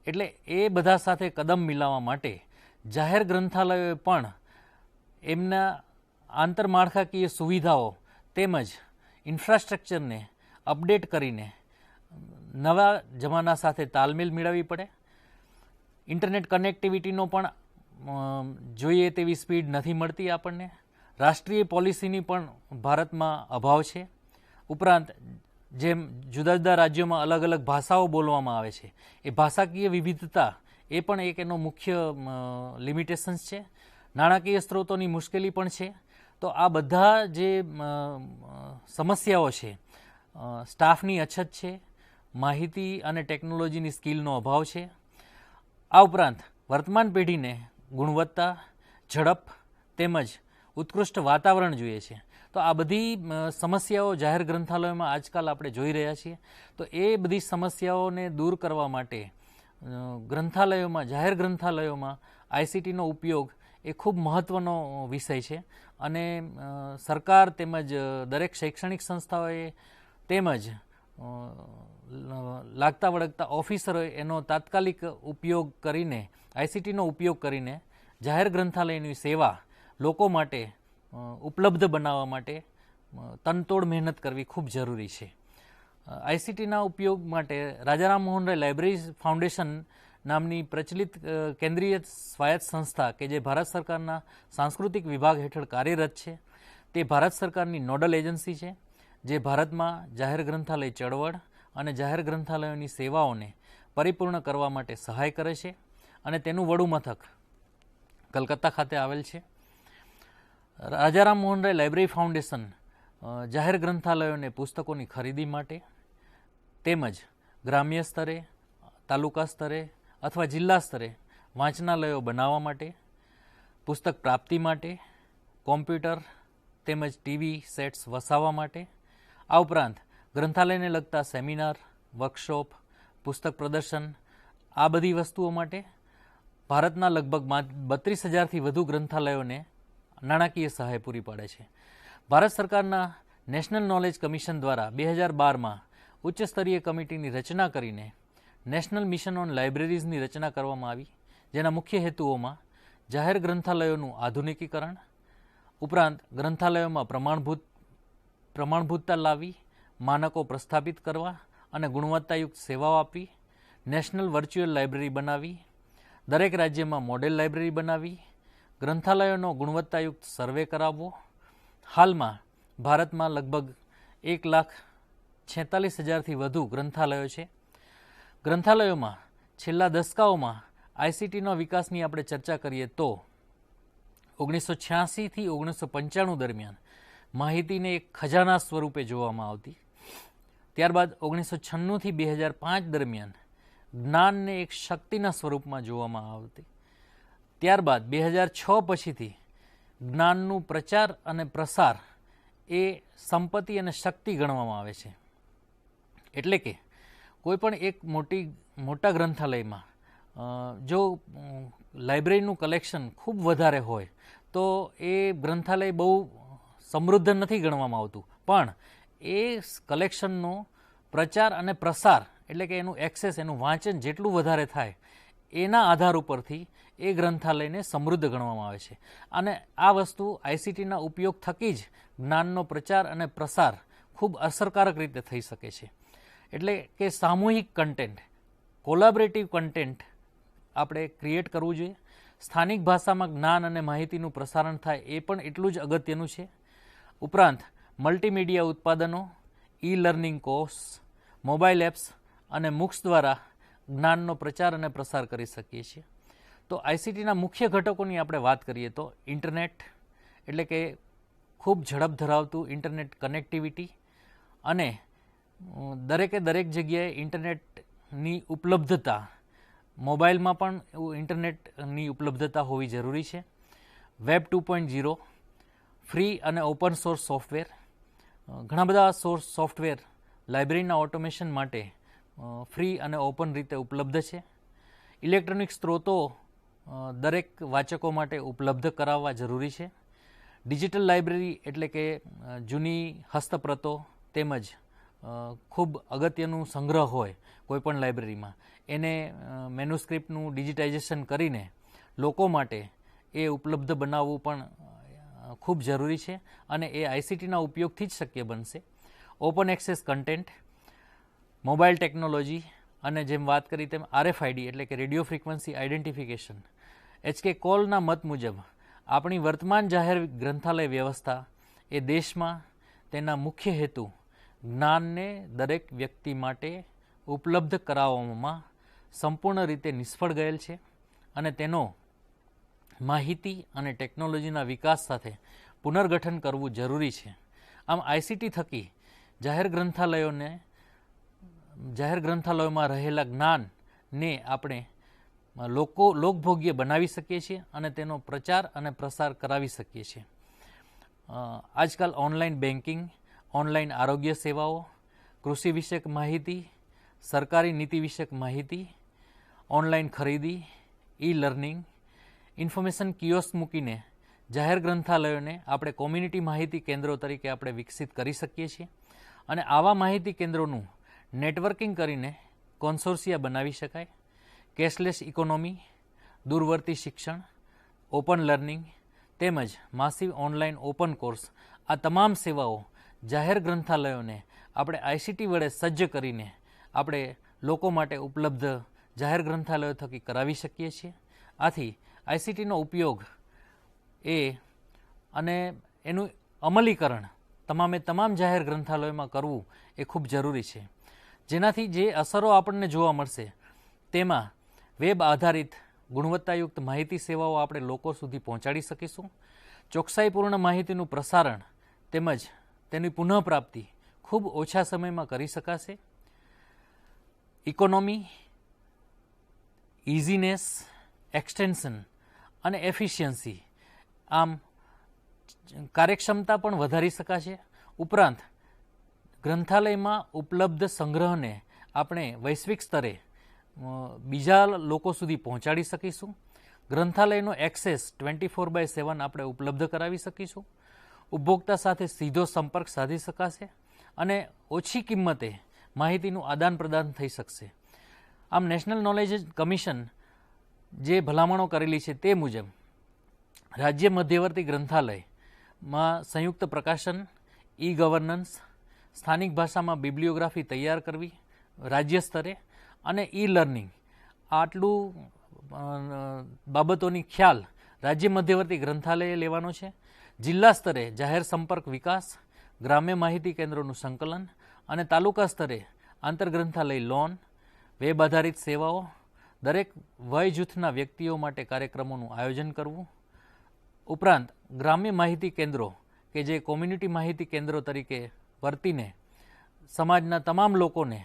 એટલે એ બધા સાથે કદમ મિલાવવા માટે જાહેર ગ્રંથાલયોએ પણ એમના આંતરમાળખાકીય સુવિધાઓ તેમજ ઇન્ફ્રાસ્ટ્રક્ચરને અપડેટ કરીને નવા જમાના સાથે તાલમેલ મેળવવી પડે. ઇન્ટરનેટ કનેક્ટિવિટીનો પણ જોઈએ તેવી સ્પીડ નથી મળતી આપણને. રાષ્ટ્રીય પોલિસીની પણ ભારતમાં અભાવ છે. ઉપરાંત જેમ જુદા જુદા રાજ્યોમાં અલગ અલગ ભાષાઓ બોલવામાં આવે છે, એ ભાષાકીય વિવિધતા એ પણ એક એનો મુખ્ય લિમિટેશન્સ છે. નાણાકીય સ્ત્રોતોની મુશ્કેલી પણ છે. તો આ બધા જે સમસ્યાઓ છે, સ્ટાફની અછત છે, માહિતી અને ટેકનોલોજીની સ્કિલનો અભાવ છે. આ ઉપરાંત વર્તમાન પેઢીને ગુણવત્તા, ઝડપ તેમજ ઉત્કૃષ્ટ વાતાવરણ જોઈએ છે. તો આ બધી સમસ્યાઓ જાહેર ગ્રંથાલયોમાં આજકાલ આપણે જોઈ રહ્યા છીએ. તો એ બધી સમસ્યાઓને દૂર કરવા માટે ગ્રંથાલયોમાં, જાહેર ગ્રંથાલયોમાં ICTનો ઉપયોગ એ ખૂબ મહત્ત્વનો વિષય છે અને સરકાર તેમજ દરેક શૈક્ષણિક સંસ્થાઓએ તેમજ લાગતા વળગતા ઓફિસરોએ એનો તાત્કાલિક ઉપયોગ કરીને, ICTનો ઉપયોગ કરીને જાહેર ગ્રંથાલયની સેવા લોકો માટે ઉપલબ્ધ બનાવવા માટે તનતોડ મહેનત કરવી ખૂબ જરૂરી છે. ICTના ઉપયોગ માટે રાજા રામમોહનરાય લાઇબ્રેરી ફાઉન્ડેશન નામની પ્રચલિત કેન્દ્રીય સ્વાયત્ત સંસ્થા કે જે ભારત સરકારના સાંસ્કૃતિક વિભાગ હેઠળ કાર્યરત છે, તે ભારત સરકારની નોડલ એજન્સી છે, જે ભારતમાં જાહેર ગ્રંથાલય ચળવળ અને જાહેર ગ્રંથાલયોની સેવાઓને પરિપૂર્ણ કરવા માટે સહાય કરે છે અને તેનું વડું મથક કલકત્તા ખાતે આવેલ છે. રાજા રામમોહનરાય લાઇબ્રેરી ફાઉન્ડેશન જાહેર ગ્રંથાલયોને પુસ્તકોની ખરીદી માટે તેમજ ગ્રામ્ય સ્તરે, તાલુકા સ્તરે અથવા જિલ્લા સ્તરે વાંચનાલયો બનાવવા માટે, પુસ્તક પ્રાપ્તિ માટે, કોમ્પ્યુટર તેમજ ટીવી સેટ્સ વસાવવા માટે, આ ઉપરાંત ગ્રંથાલયને લગતા સેમિનાર, વર્કશોપ, પુસ્તક પ્રદર્શન આ બધી વસ્તુઓ માટે ભારતના લગભગ 32,000થી વધુ ગ્રંથાલયોને નાણાકીય સહાય પૂરી પાડે છે. ભારત સરકારના નેશનલ નોલેજ કમિશન દ્વારા 2012માં ઉચ્ચ સ્તરીય કમિટીની રચના કરીને નેશનલ મિશન ઓન લાઇબ્રેરીઝની રચના કરવામાં આવી, જેના મુખ્ય હેતુઓમાં જાહેર ગ્રંથાલયોનું આધુનિકીકરણ ઉપરાંત ગ્રંથાલયોમાં પ્રમાણભૂતતા લાવી, માનકો પ્રસ્થાપિત કરવા અને ગુણવત્તાયુક્ત સેવાઓ આપવી, નેશનલ વર્ચ્યુઅલ લાઇબ્રેરી બનાવી, દરેક રાજ્યમાં મોડેલ લાઇબ્રેરી બનાવી, ગ્રંથાલયોનો ગુણવત્તાયુક્ત સર્વે કરાવવો. હાલમાં ભારતમાં લગભગ 1,46,000થી વધુ ગ્રંથાલયો છે. ગ્રંથાલયોમાં છેલ્લા દસકાઓમાં આઈસીટીનો વિકાસની આપણે ચર્ચા કરીએ તો 1986થી 1995 દરમિયાન માહિતીને એક ખજાના સ્વરૂપે જોવામાં આવતી. ત્યારબાદ 1996થી 2005 દરમિયાન જ્ઞાનને એક શક્તિના સ્વરૂપમાં જોવામાં આવતી. ત્યારબાદ 2006 પછીથી જ્ઞાનનું પ્રચાર અને પ્રસાર એ સંપત્તિ અને શક્તિ ગણવામાં આવે છે. એટલે કે કોઈ પણ એક મોટા ગ્રંથાલયમાં જો લાઇબ્રેરીનું કલેક્શન ખૂબ વધારે હોય તો એ ગ્રંથાલય બહુ સમૃદ્ધ નથી ગણવામાં આવતું, પણ એ કલેક્શનનો પ્રચાર અને પ્રસાર એટલે કે એનું એક્સેસ, એનું વાંચન જેટલું વધારે થાય એના આધાર ઉપરથી એ ગ્રંથાલયને સમૃદ્ધ ગણવામાં આવે છે. અને આ વસ્તુ આઈસીટીના ઉપયોગ થકી જ જ્ઞાનનો પ્રચાર અને પ્રસાર ખૂબ અસરકારક રીતે થઈ શકે છે. એટલે કે સામૂહિક કન્ટેન્ટ, કોલાબરેટિવ કન્ટેન્ટ આપણે ક્રિએટ કરવું જોઈએ. સ્થાનિક ભાષામાં જ્ઞાન અને માહિતીનું પ્રસારણ થાય એ પણ એટલું જ અગત્યનું છે. ઉપરાંત મલ્ટીમીડિયા ઉત્પાદનો, e learning course, mobile apps અને મૂક્સ દ્વારા જ્ઞાનનો પ્રચાર અને પ્રસાર કરી શકીએ છીએ. તો આઈસીટીના મુખ્ય ઘટકોની આપણે વાત કરીએ તો ઇન્ટરનેટ એટલે કે ખૂબ ઝડપ ધરાવતું ઇન્ટરનેટ કનેક્ટિવિટી અને દરેકે દરેક જગ્યાએ ઇન્ટરનેટની ઉપલબ્ધતા, મોબાઈલમાં પણ ઇન્ટરનેટની ઉપલબ્ધતા હોવી જરૂરી છે. વેબ 2.0, ફ્રી અને ઓપન સોર્સ સોફ્ટવેર, ઘણા બધા સોફ્ટવેર લાઇબ્રેરીના ઓટોમેશન માટે ફ્રી અને ઓપન રીતે ઉપલબ્ધ છે. ઇલેક્ટ્રોનિક સ્ત્રોતો દરેક વાચકો માટે ઉપલબ્ધ કરાવવા જરૂરી છે. ડિજિટલ લાઇબ્રેરી એટલે કે જૂની હસ્તપ્રતો તેમજ ખૂબ અગત્યનું સંગ્રહ હોય કોઈપણ લાઇબ્રેરીમાં એને મેન્યુસ્ક્રિપ્ટનું ડિજિટાઇઝેશન કરીને લોકો માટે એ ઉપલબ્ધ બનાવવું પણ ખૂબ જરૂરી છે અને એ આઈસીટીના ઉપયોગથી જ શક્ય બનશે. Open access content, mobile technology અને જેમ વાત કરી તેમ આરએફઆઈડી એટલે કે રેડિયો ફ્રીક્વન્સી આઇડેન્ટિફિકેશન. એચકે કોલના મત મુજબ આપણી વર્તમાન જાહેર ગ્રંથાલય વ્યવસ્થા એ દેશમાં તેના મુખ્ય હેતુ જ્ઞાનને દરેક વ્યક્તિ માટે ઉપલબ્ધ કરાવવામાં સંપૂર્ણ રીતે નિષ્ફળ ગયેલ છે અને તેનો માહિતી અને ટેકનોલોજીના વિકાસ સાથે પુનર્ગઠન કરવું જરૂરી છે. આમ આઈસીટી થકી જાહેર ગ્રંથાલયોમાં રહેલા જ્ઞાનને આપણે લોકભોગ્ય બનાવી શકીએ છીએ અને તેનો પ્રચાર અને પ્રસાર કરાવી શકીએ છીએ. આજકાલ ઓનલાઈન બેન્કિંગ, ઓનલાઈન આરોગ્ય સેવાઓ, કૃષિ વિષયક માહિતી, સરકારી નીતિ વિષયક માહિતી, ઓનલાઈન ખરીદી, ઈ લર્નિંગ, ઇન્ફોર્મેશન કિયોસ્ક મૂકીને જાહેર ગ્રંથાલયોને આપણે કોમ્યુનિટી માહિતી કેન્દ્રો તરીકે આપણે વિકસિત કરી શકીએ છીએ અને આવા માહિતી કેન્દ્રોનું નેટવર્કિંગ કરીને કોન્સોર્સિયા બનાવી શકાય. કેશલેસ ઇકોનોમી, દૂરવર્તી શિક્ષણ, ઓપન લર્નિંગ તેમજ માસિવ ઓનલાઈન ઓપન કોર્સ, આ તમામ સેવાઓ જાહેર ગ્રંથાલયોને આપણે આઈસીટી વડે સજ્જ કરીને આપણે લોકો માટે ઉપલબ્ધ જાહેર ગ્રંથાલયો થકી કરાવી શકીએ છીએ. આથી આઈસીટીનો ઉપયોગ અને એનું અમલીકરણ તમામ જાહેર ગ્રંથાલયોમાં કરવું એ ખૂબ જરૂરી છે. જેનાથી જે અસરો આપણને જોવા મળશે તેમાં વેબ આધારિત ગુણવત્તાયુક્ત માહિતી સેવાઓ આપણે લોકો સુધી પહોંચાડી શકીશું. ચોકસાઈપૂર્ણ માહિતીનું પ્રસારણ તેમજ તેની પુનઃપ્રાપ્તિ ખૂબ ઓછા સમયમાં કરી શકાશે. ઇકોનોમી, ઇઝીનેસ, એક્સટેન્શન અને એફિશિયન્સી, આમ કાર્યક્ષમતા પણ વધારી શકાશે. ઉપરાંત ગ્રંથાલયમાં ઉપલબ્ધ સંગ્રહને આપણે વૈશ્વિક સ્તરે બીજા લોકો સુધી પહોંચાડી શકીશું. ગ્રંથાલયનો એક્સેસ 24/7 આપણે ઉપલબ્ધ કરાવી શકીશું. ઉપભોક્તા સાથે સીધો સંપર્ક સાધી શકાશે અને ઓછી કિંમતે માહિતીનું આદાન પ્રદાન થઈ શકશે. આમ નેશનલ નોલેજ કમિશન જે ભલામણો કરેલી છે તે મુજબ રાજ્ય મધ્યવર્તી ગ્રંથાલયમાં સંયુક્ત પ્રકાશન, ઈ ગવર્નન્સ, સ્થાનિક ભાષામાં બિબ્લિયોગ્રાફી તૈયાર કરવી રાજ્ય સ્તરે અને ઈ લર્નિંગ, આટલું બાબતોની ખ્યાલ રાજ્ય મધ્યવર્તી ગ્રંથાલયે લેવાનો છે. જિલ્લા સ્તરે જાહેર સંપર્ક વિકાસ, ગ્રામ્ય માહિતી કેન્દ્રોનું સંકલન અને તાલુકા સ્તરે આંતરગ્રંથાલય લોન, વેબ આધારિત સેવાઓ, દરેક વય જૂથના વ્યક્તિઓ માટે કાર્યક્રમોનું આયોજન કરવું. ઉપરાંત ગ્રામ્ય માહિતી કેન્દ્રો કે જે કોમ્યુનિટી માહિતી કેન્દ્રો તરીકે વર્તીને સમાજના તમામ લોકોને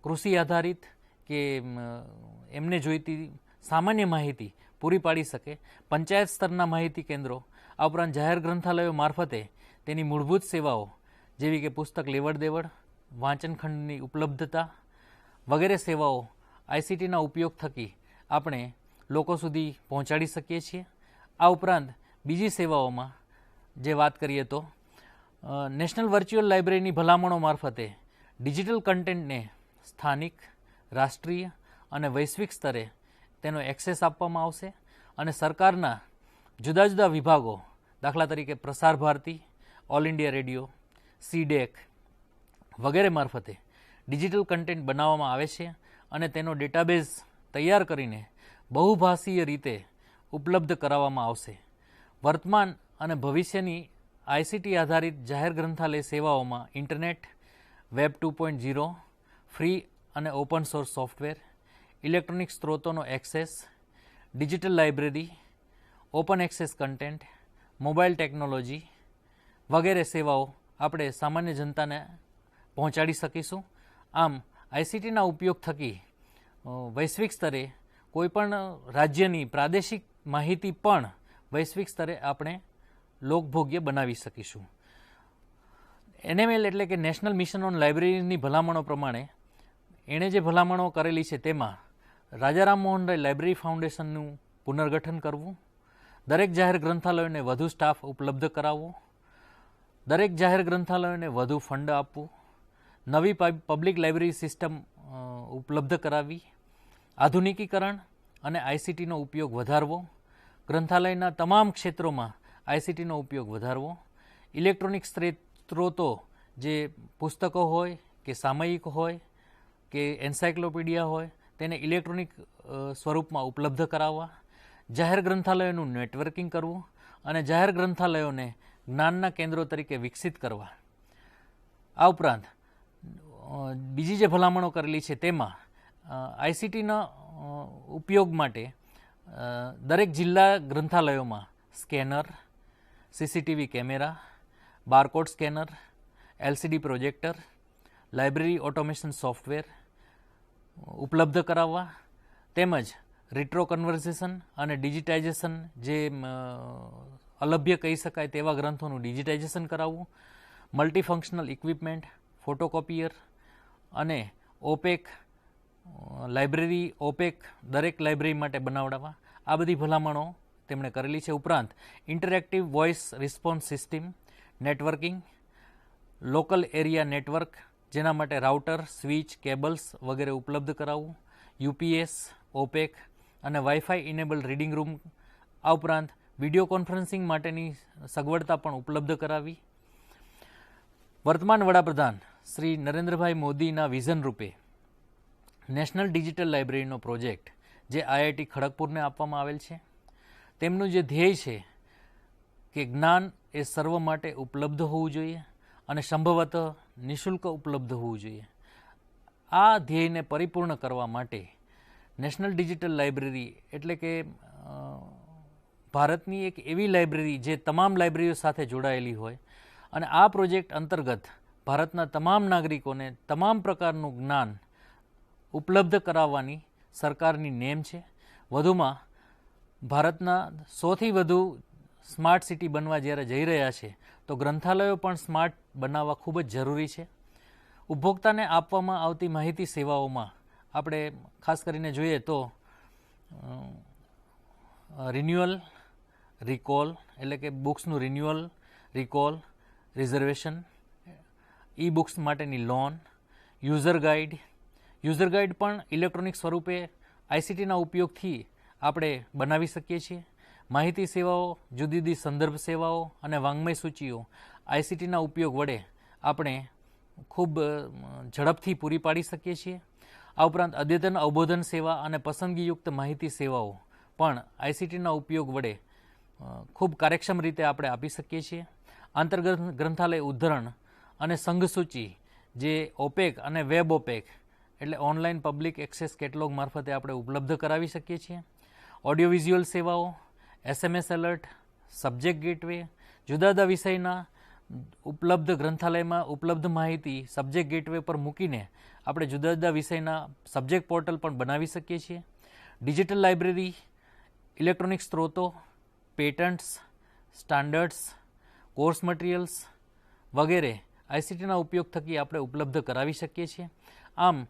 કૃષિ આધારિત કે એમને જોઈતી સામાન્ય માહિતી પૂરી પાડી શકે. પંચાયત સ્તરના માહિતી કેન્દ્રો, આ ઉપરાંત જાહેર ગ્રંથાલયો મારફતે તેની મૂળભૂત સેવાઓ જેવી કે પુસ્તક લેવડ દેવડ, વાંચનખંડની ઉપલબ્ધતા વગેરે સેવાઓ આઈસીટીના ઉપયોગ થકી આપણે લોકો સુધી પહોંચાડી શકીએ છીએ. આ ઉપરાંત બીજી સેવાઓમાં જે વાત કરીએ તો નેશનલ વર્ચ્યુઅલ લાઇબ્રેરીની ભલામણો મારફતે ડિજિટલ કન્ટેન્ટને સ્થાનિક, રાષ્ટ્રીય અને વૈશ્વિક સ્તરે તેનો એક્સેસ આપવામાં આવશે અને સરકારના જુદા જુદા વિભાગો, દાખલા તરીકે Prasar Bharati, all India radio, સીડેક વગેરે મારફતે ડિજિટલ કન્ટેન્ટ બનાવવામાં આવે છે અને તેનો ડેટાબેઝ તૈયાર કરીને બહુભાષીય રીતે ઉપલબ્ધ કરાવવામાં આવશે. વર્તમાન અને ભવિષ્યની આઈસીટી આધારિત જાહેર ગ્રંથાલય સેવાઓમાં ઇન્ટરનેટ, વેબ 2.0, ફ્રી અને ઓપન સોર્સ સોફ્ટવેર, ઇલેક્ટ્રોનિક સ્ત્રોતોનો access, digital library, open access content, mobile technology વગેરે સેવાઓ આપણે સામાન્ય જનતાને પહોંચાડી શકીશું. આમ આઈસીટીના ઉપયોગ થકી વૈશ્વિક સ્તરે કોઈપણ રાજ્યની પ્રાદેશિક માહિતી પણ વૈશ્વિક સ્તરે આપણે લોકભોગ્ય બનાવી શકીશું. એનએમએલ એટલે કે નેશનલ મિશન ઓન લાઇબ્રેરીની ભલામણો પ્રમાણે એણે જે ભલામણો કરેલી છે તેમાં રાજા રામમોહન રાય લાઇબ્રેરી ફાઉન્ડેશનનું પુનર્ગઠન કરવું, દરેક જાહેર ગ્રંથાલયોને વધુ સ્ટાફ ઉપલબ્ધ કરાવવો, દરેક જાહેર ગ્રંથાલયોને વધુ ફંડ આપવું, નવી પબ્લિક લાઇબ્રેરી સિસ્ટમ ઉપલબ્ધ કરાવવી, આધુનિકીકરણ અને આઈસીટીનો ઉપયોગ વધારવો, ગ્રંથાલયના તમામ ક્ષેત્રોમાં આઈસીટીનો ઉપયોગ વધારવો, ઇલેક્ટ્રોનિક સ્ત્રોતો જે પુસ્તકો હોય કે સામયિક હોય કે એન્સાયક્લોપીડિયા હોય તેને ઇલેક્ટ્રોનિક સ્વરૂપમાં ઉપલબ્ધ કરાવવા, જાહેર ગ્રંથાલયોનું નેટવર્કિંગ કરવું અને જાહેર ગ્રંથાલયોને જ્ઞાનના કેન્દ્રો તરીકે વિકસિત કરવા. આ ઉપરાંત બીજી જે ભલામણો કરેલી છે તેમાં આઈસીટીના ઉપયોગ માટે દરેક જિલ્લા ગ્રંથાલયોમાં scanner, CCTV camera, barcode scanner, LCD projector, library automation software ઉપલબ્ધ કરાવવા, તેમજ રિટ્રો કન્વર્ઝેશન અને ડિજિટાઇઝેશન જે અલભ્ય કહી શકાય તેવા ગ્રંથોનું ડિજિટાઇઝેશન કરાવવું, મલ્ટીફંક્શનલ ઇક્વિપમેન્ટ, ફોટોકોપિયર અને ઓપેક લાઇબ્રેરી દરેક લાઇબ્રેરી માટે બનાવડાવવા, આ બધી ભલામણો તેમણે કરેલી છે. ઉપરાંત interactive voice response system, networking, local area network જેના માટે રાઉટર, સ્વિચ, કેબલ્સ વગેરે ઉપલબ્ધ કરાવવું, યુપીએસ, ઓપેક અને વાઇફાઈ ઇનેબલ રીડિંગ રૂમ, આ ઉપરાંત વિડીયો કોન્ફરન્સિંગ માટેની સગવડતા પણ ઉપલબ્ધ કરાવી. વર્તમાન વડાપ્રધાન શ્રી નરેન્દ્રભાઈ મોદીના વિઝન રૂપે નેશનલ ડિજિટલ લાઇબ્રેરીનો પ્રોજેક્ટ જે આઈઆઈટી ખડગપુરને આપવામાં આવેલ છે, તેમનું જે ધ્યેય છે કે જ્ઞાન એ સર્વ માટે ઉપલબ્ધ હોવું જોઈએ અને સંભવતઃ નિઃશુલ્ક ઉપલબ્ધ હોવું જોઈએ. આ ધ્યેયને પરિપૂર્ણ કરવા માટે નેશનલ ડિજિટલ લાઇબ્રેરી એટલે કે ભારતની એક એવી લાઇબ્રેરી જે તમામ લાઇબ્રેરીઓ સાથે જોડાયેલી હોય અને આ પ્રોજેક્ટ અંતર્ગત ભારતના તમામ નાગરિકોને તમામ પ્રકારનું જ્ઞાન ઉપલબ્ધ કરાવવાની સરકારની નેમ છે. વધુમાં ભારતના સૌથી વધુ સ્માર્ટ સિટી બનવા જ્યારે જઈ રહ્યા છે તો ગ્રંથાલયો પણ સ્માર્ટ બનાવવા ખૂબ જ જરૂરી છે. ઉપભોક્તાને આપવામાં આવતી માહિતી સેવાઓમાં આપણે ખાસ કરીને જોઈએ તો રિન્યુઅલ, રિકોલ એટલે કે બુક્સનું renewal, recall, reservation, e books માટેની લોન, યુઝર ગાઈડ પણ ઇલેક્ટ્રોનિક સ્વરૂપે આઈસીટીના ઉપયોગથી આપણે બનાવી શકીએ છીએ. માહિતી સેવાઓ, જુદી જુદી સંદર્ભ સેવાઓ અને વાંગ્મય સૂચિઓ આઈસીટીના ઉપયોગ વડે આપણે ખૂબ ઝડપથી પૂરી પાડી શકીએ છીએ. આ ઉપરાંત અદ્યતન અવબોધન સેવા અને પસંદગીયુક્ત માહિતી સેવાઓ પણ આઈસીટીના ઉપયોગ વડે ખૂબ કાર્યક્ષમ રીતે આપણે આપી શકીએ છીએ. આંતરગ્રંથ ગ્રંથાલય ઉદ્ધરણ અને સંઘસૂચિ જે ઓપેક અને વેબ ઓપેક એટલે ઓનલાઈન પબ્લિક એક્સેસ કેટલોગ મારફતે આપણે ઉપલબ્ધ કરાવી શકીએ છીએ. ઓડિયો વિઝ્યુઅલ સેવાઓ, SMS એલર્ટ, સબ્જેક્ટ ગેટવે, જુદા જુદા વિષયના ઉપલબ્ધ ગ્રંથાલયમાં ઉપલબ્ધ માહિતી સબ્જેક્ટ ગેટવે પર મૂકીને આપણે જુદા જુદા વિષયના સબ્જેક્ટ પોર્ટલ પણ બનાવી શકીએ છીએ. ડિજિટલ લાઇબ્રેરી, ઇલેક્ટ્રોનિક સ્ત્રોતો, પેટન્ટ્સ, સ્ટાન્ડર્ડ્સ, કોર્સ મટીરિયલ્સ વગેરે આઈસીટીના ઉપયોગ થકી આપણે ઉપલબ્ધ કરાવી શકીએ છીએ. આમ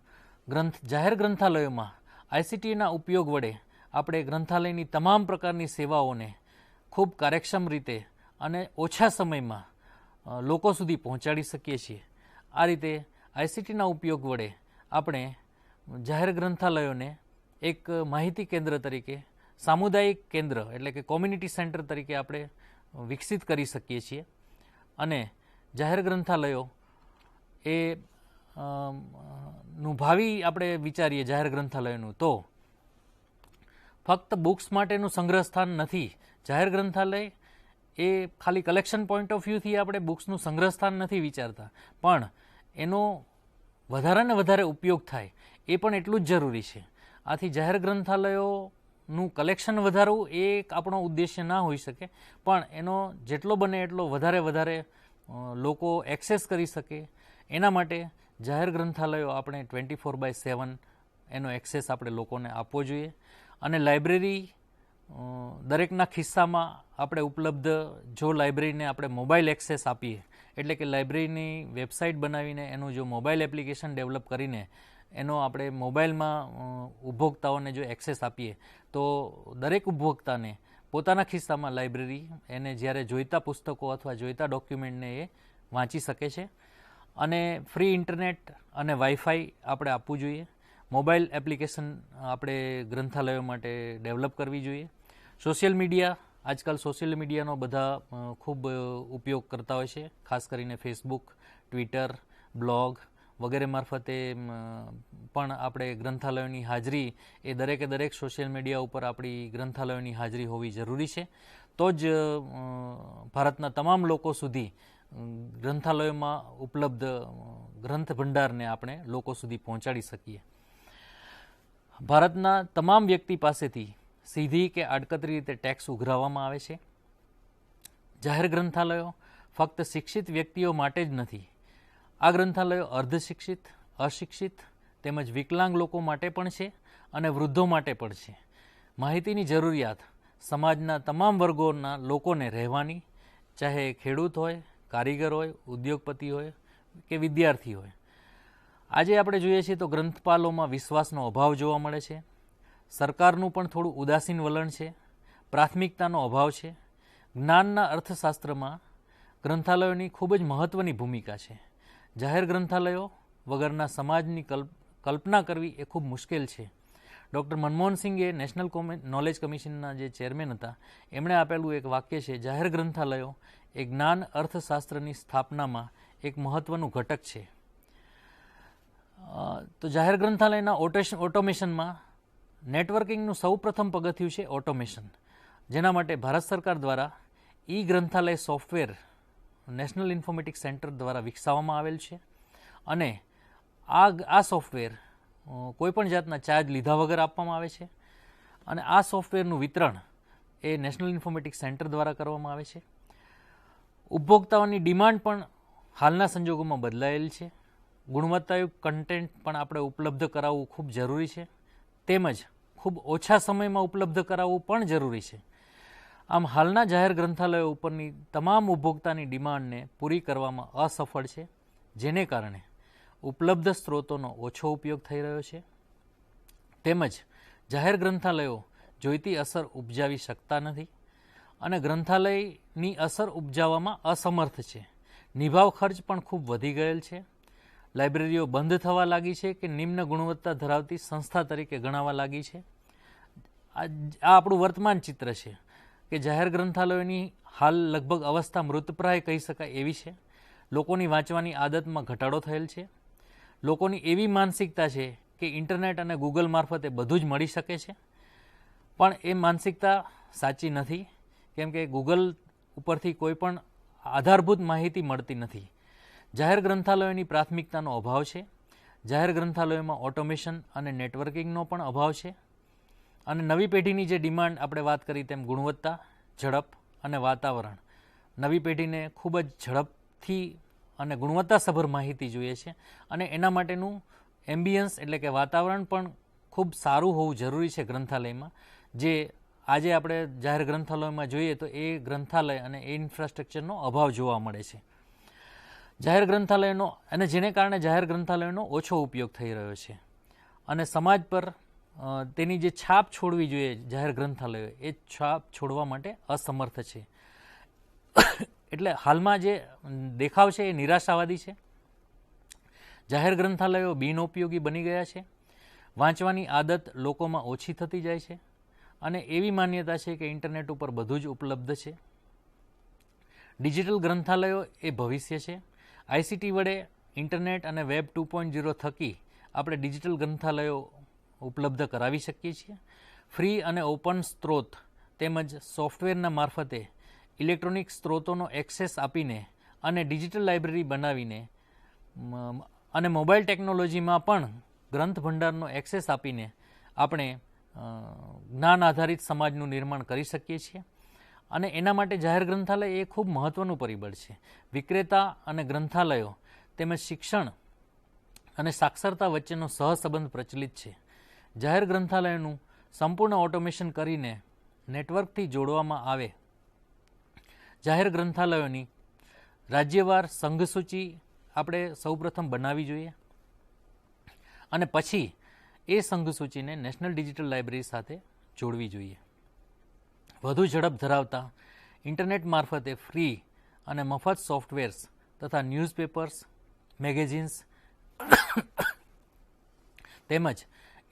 જાહેર ગ્રંથાલયોમાં આઈસીટીના ઉપયોગ વડે આપણે ગ્રંથાલયની તમામ પ્રકારની સેવાઓને ખૂબ કાર્યક્ષમ રીતે અને ઓછા સમયમાં લોકો સુધી પહોંચાડી શકીએ છીએ. આ રીતે આઈસીટીના ઉપયોગ વડે આપણે જાહેર ગ્રંથાલયોને એક માહિતી કેન્દ્ર તરીકે, સામુદાયિક કેન્દ્ર એટલે કે કોમ્યુનિટી સેન્ટર તરીકે આપણે વિકસિત કરી શકીએ છીએ. અને જાહેર ગ્રંથાલયો એ નું ભાવિ આપણે વિચારીએ જાહેર ગ્રંથાલયોનું તો ફક્ત બુક્સ માટેનું સંગ્રહ સ્થાન નથી. જાહેર ગ્રંથાલય એ ખાલી કલેક્શન પોઈન્ટ ઓફ વ્યૂથી આપણે બુક્સનું સંગ્રહ સ્થાન નથી વિચારતા, પણ એનો વધારે ને વધારે ઉપયોગ થાય એ પણ એટલું જ જરૂરી છે. આથી જાહેર ગ્રંથાલયોનું કલેક્શન વધારવું એ એક આપણો ઉદ્દેશ્ય ના હોઈ શકે, પણ એનો જેટલો બને એટલો વધારે લોકો એક્સેસ કરી શકે એના માટે જાહેર ગ્રંથાલયો આપણે 24/7 એનો એક્સેસ આપણે લોકોને આપવો જોઈએ. અને લાઇબ્રેરી દરેકના ખિસ્સામાં આપણે ઉપલબ્ધ, જો લાઇબ્રેરીને આપણે મોબાઈલ એક્સેસ આપીએ એટલે કે લાઇબ્રેરીની વેબસાઇટ બનાવીને એનું જો મોબાઈલ એપ્લિકેશન ડેવલપ કરીને એનો આપણે મોબાઈલમાં ઉપભોક્તાઓને જો એક્સેસ આપીએ તો દરેક ઉપભોક્તાને પોતાના ખિસ્સામાં લાઇબ્રેરી એને જ્યારે જોઈતા પુસ્તકો અથવા જોઈતા ડોક્યુમેન્ટને એ વાંચી શકે છે. અને ફ્રી ઇન્ટરનેટ અને વાઈફાઈ આપણે આપવું જોઈએ. મોબાઈલ એપ્લિકેશન આપણે ગ્રંથાલયો માટે ડેવલપ કરવી જોઈએ. સોશિયલ મીડિયા, આજકાલ સોશિયલ મીડિયાનો બધા ખૂબ ઉપયોગ કરતા હોય છે, ખાસ કરીને ફેસબુક, ટ્વિટર, બ્લોગ વગેરે મારફતે પણ આપણે ગ્રંથાલયોની હાજરી એ દરેક સોશિયલ મીડિયા ઉપર આપણી ગ્રંથાલયોની હાજરી હોવી જરૂરી છે. તો જ ભારતના તમામ લોકો સુધી ગ્રંથાલયોમાં ઉપલબ્ધ ગ્રંથ ભંડારને આપણે લોકો સુધી પહોંચાડી શકીએ. ભારતના તમામ વ્યક્તિ પાસેથી સીધી કે આડકતરી રીતે ટેક્સ ઉઘરાવવામાં આવે છે. જાહેર ગ્રંથાલયો ફક્ત શિક્ષિત વ્યક્તિઓ માટે જ નથી. આ ગ્રંથાલયો અર્ધશિક્ષિત, અશિક્ષિત તેમજ વિકલાંગ લોકો માટે પણ છે અને વૃદ્ધો માટે પણ છે. માહિતીની જરૂરિયાત સમાજના તમામ વર્ગોના લોકોને રહેવાની, ચાહે ખેડૂત હોય, કારીગર હોય, ઉદ્યોગપતિ હોય કે વિદ્યાર્થી હોય. આજે આપણે જોઈએ છીએ તો ગ્રંથપાલોમાં વિશ્વાસનો અભાવ જોવા મળે છે. સરકારનું પણ થોડું ઉદાસીન વલણ છે. પ્રાથમિકતાનો અભાવ છે. જ્ઞાનના અર્થશાસ્ત્રમાં ગ્રંથાલયોની ખૂબ જ મહત્ત્વની ભૂમિકા છે. જાહેર ગ્રંથાલયો વગરના સમાજની કલ્પના કરવી એ ખૂબ મુશ્કેલ છે. ડૉક્ટર મનમોહન સિંઘે નેશનલ નોલેજ કમિશનના જે ચેરમેન હતા એમણે આપેલું એક વાક્ય છે, જાહેર ગ્રંથાલયો એ જ્ઞાન અર્થશાસ્ત્રની સ્થાપનામાં એક મહત્ત્વનું ઘટક છે. તો જાહેર ગ્રંથાલયના ઓટોમેશનમાં નેટવર્કિંગનું સૌપ્રથમ પગથિયું છે ઓટોમેશન, જેના માટે ભારત સરકાર દ્વારા ઈ ગ્રંથાલય સોફ્ટવેર નેશનલ ઇન્ફોર્મેટિક્સ સેન્ટર દ્વારા વિકસાવવામાં આવેલ છે. અને આ સોફ્ટવેર કોઈપણ જાતના ચાર્જ લીધા વગર આપવામાં આવે છે. અને આ સોફ્ટવેરનું વિતરણ એ નેશનલ ઇન્ફોર્મેટિક્સ સેન્ટર દ્વારા કરવામાં આવે છે. ઉપભોક્તાઓની ડિમાન્ડ પણ હાલના સંજોગોમાં બદલાયેલ છે. ગુણવત્તાયુક્ત કન્ટેન્ટ પણ આપણે ઉપલબ્ધ કરાવવું ખૂબ જરૂરી છે, તેમજ ખૂબ ઓછા સમયમાં ઉપલબ્ધ કરાવવું પણ જરૂરી છે. આમ હાલના જાહેર ગ્રંથાલયો ઉપરની તમામ ઉપભોક્તાની ડિમાન્ડને પૂરી કરવામાં અસફળ છે, જેને કારણે ઉપલબ્ધ સ્ત્રોતોનો ઓછો ઉપયોગ થઈ રહ્યો છે, તેમજ જાહેર ગ્રંથાલયો જોઈતી અસર ઉપજાવી શકતા નથી અને ગ્રંથાલયની અસર ઉપજાવવામાં અસમર્થ છે. નિભાવ ખર્ચ પણ ખૂબ વધી ગયેલ છે. લાઇબ્રેરીઓ બંધ થવા લાગી છે કે નિમ્ન ગુણવત્તા ધરાવતી સંસ્થા તરીકે ગણાવા લાગી છે. આ આપણું વર્તમાન ચિત્ર છે કે જાહેર ગ્રંથાલયોની હાલ લગભગ અવસ્થા મૃતપ્રાય કહી શકાય એવી છે. લોકોની વાંચવાની આદતમાં ઘટાડો થયેલ છે. લોકોની એવી માનસિકતા છે કે ઇન્ટરનેટ અને ગૂગલ મારફતે બધું જ મળી શકે છે, પણ એ માનસિકતા સાચી નથી, કેમ કે ગૂગલ ઉપરથી કોઈ પણ આધારભૂત માહિતી મળતી નથી. જાહેર ગ્રંથાલયોની પ્રાથમિકતાનો અભાવ છે. જાહેર ગ્રંથાલયોમાં ઓટોમેશન અને નેટવર્કિંગનો પણ અભાવ છે. અને નવી પેઢીની જે ડિમાન્ડ આપણે વાત કરી તેમ ગુણવત્તા, ઝડપ અને વાતાવરણ. નવી પેઢીને ખૂબ જ ઝડપથી અને ગુણવત્તાસભર માહિતી જોઈએ છે અને એના માટેનું એમ્બિયન્સ એટલે કે વાતાવરણ પણ ખૂબ સારું હોવું જરૂરી છે ગ્રંથાલયમાં. જે આજે આપણે જાહેર ગ્રંથાલયોમાં જોઈએ તો એ ગ્રંથાલય અને એ ઇન્ફ્રાસ્ટ્રક્ચરનો અભાવ જોવા મળે છે. જાહેર ગ્રંથાલયનો અને જેને કારણે જાહેર ગ્રંથાલયનો ઓછો ઉપયોગ થઈ રહ્યો છે અને સમાજ પર તેની જે છાપ છોડવી જોઈએ જાહેર ગ્રંથાલયો એ છાપ છોડવા માટે અસમર્થ છે. એટલે હાલમાં જે દેખાવ છે એ નિરાશાવાદી છે. જાહેર ગ્રંથાલયો બિનઉપયોગી બની ગયા છે. વાંચવાની આદત લોકોમાં ઓછી થતી જાય છે અને એવી માન્યતા છે કે ઇન્ટરનેટ ઉપર બધું જ ઉપલબ્ધ છે. ડિજિટલ ગ્રંથાલયો એ ભવિષ્ય છે. આઈસીટી વડે ઇન્ટરનેટ અને વેબ 2.0 થકી આપણે ડિજિટલ ગ્રંથાલયો ઉપલબ્ધ કરાવી શકીએ છીએ. ફ્રી અને ઓપન સ્ત્રોત તેમજ સોફ્ટવેરના મારફતે ઇલેક્ટ્રોનિક સ્ત્રોતોનો એક્સેસ આપીને અને ડિજિટલ લાઇબ્રેરી બનાવીને અને મોબાઈલ ટેકનોલોજીમાં પણ ગ્રંથ ભંડારનો એક્સેસ આપીને આપણે જ્ઞાન આધારિત સમાજનું નિર્માણ કરી શકીએ છીએ. અને એના માટે જાહેર ગ્રંથાલય એ ખૂબ મહત્ત્વનું પરિબળ છે. વિક્રેતા અને ગ્રંથાલયો તેમજ શિક્ષણ અને સાક્ષરતા વચ્ચેનો સહસંબંધ પ્રચલિત છે. જાહેર ગ્રંથાલયનું સંપૂર્ણ ઓટોમેશન કરીને નેટવર્કથી જોડવામાં આવે. જાહેર ગ્રંથાલયોની રાજ્યવાર સંઘસૂચિ આપણે સૌપ્રથમ બનાવવી જોઈએ અને પછી એ સંઘસૂચિને નેશનલ ડિજિટલ લાઇબ્રેરી સાથે જોડવી જોઈએ. વધુ ઝડપ ધરાવતા ઇન્ટરનેટ મારફતે ફ્રી અને મફત સોફ્ટવેર્સ તથા ન્યૂઝપેપર્સ, મેગેઝિન્સ તેમજ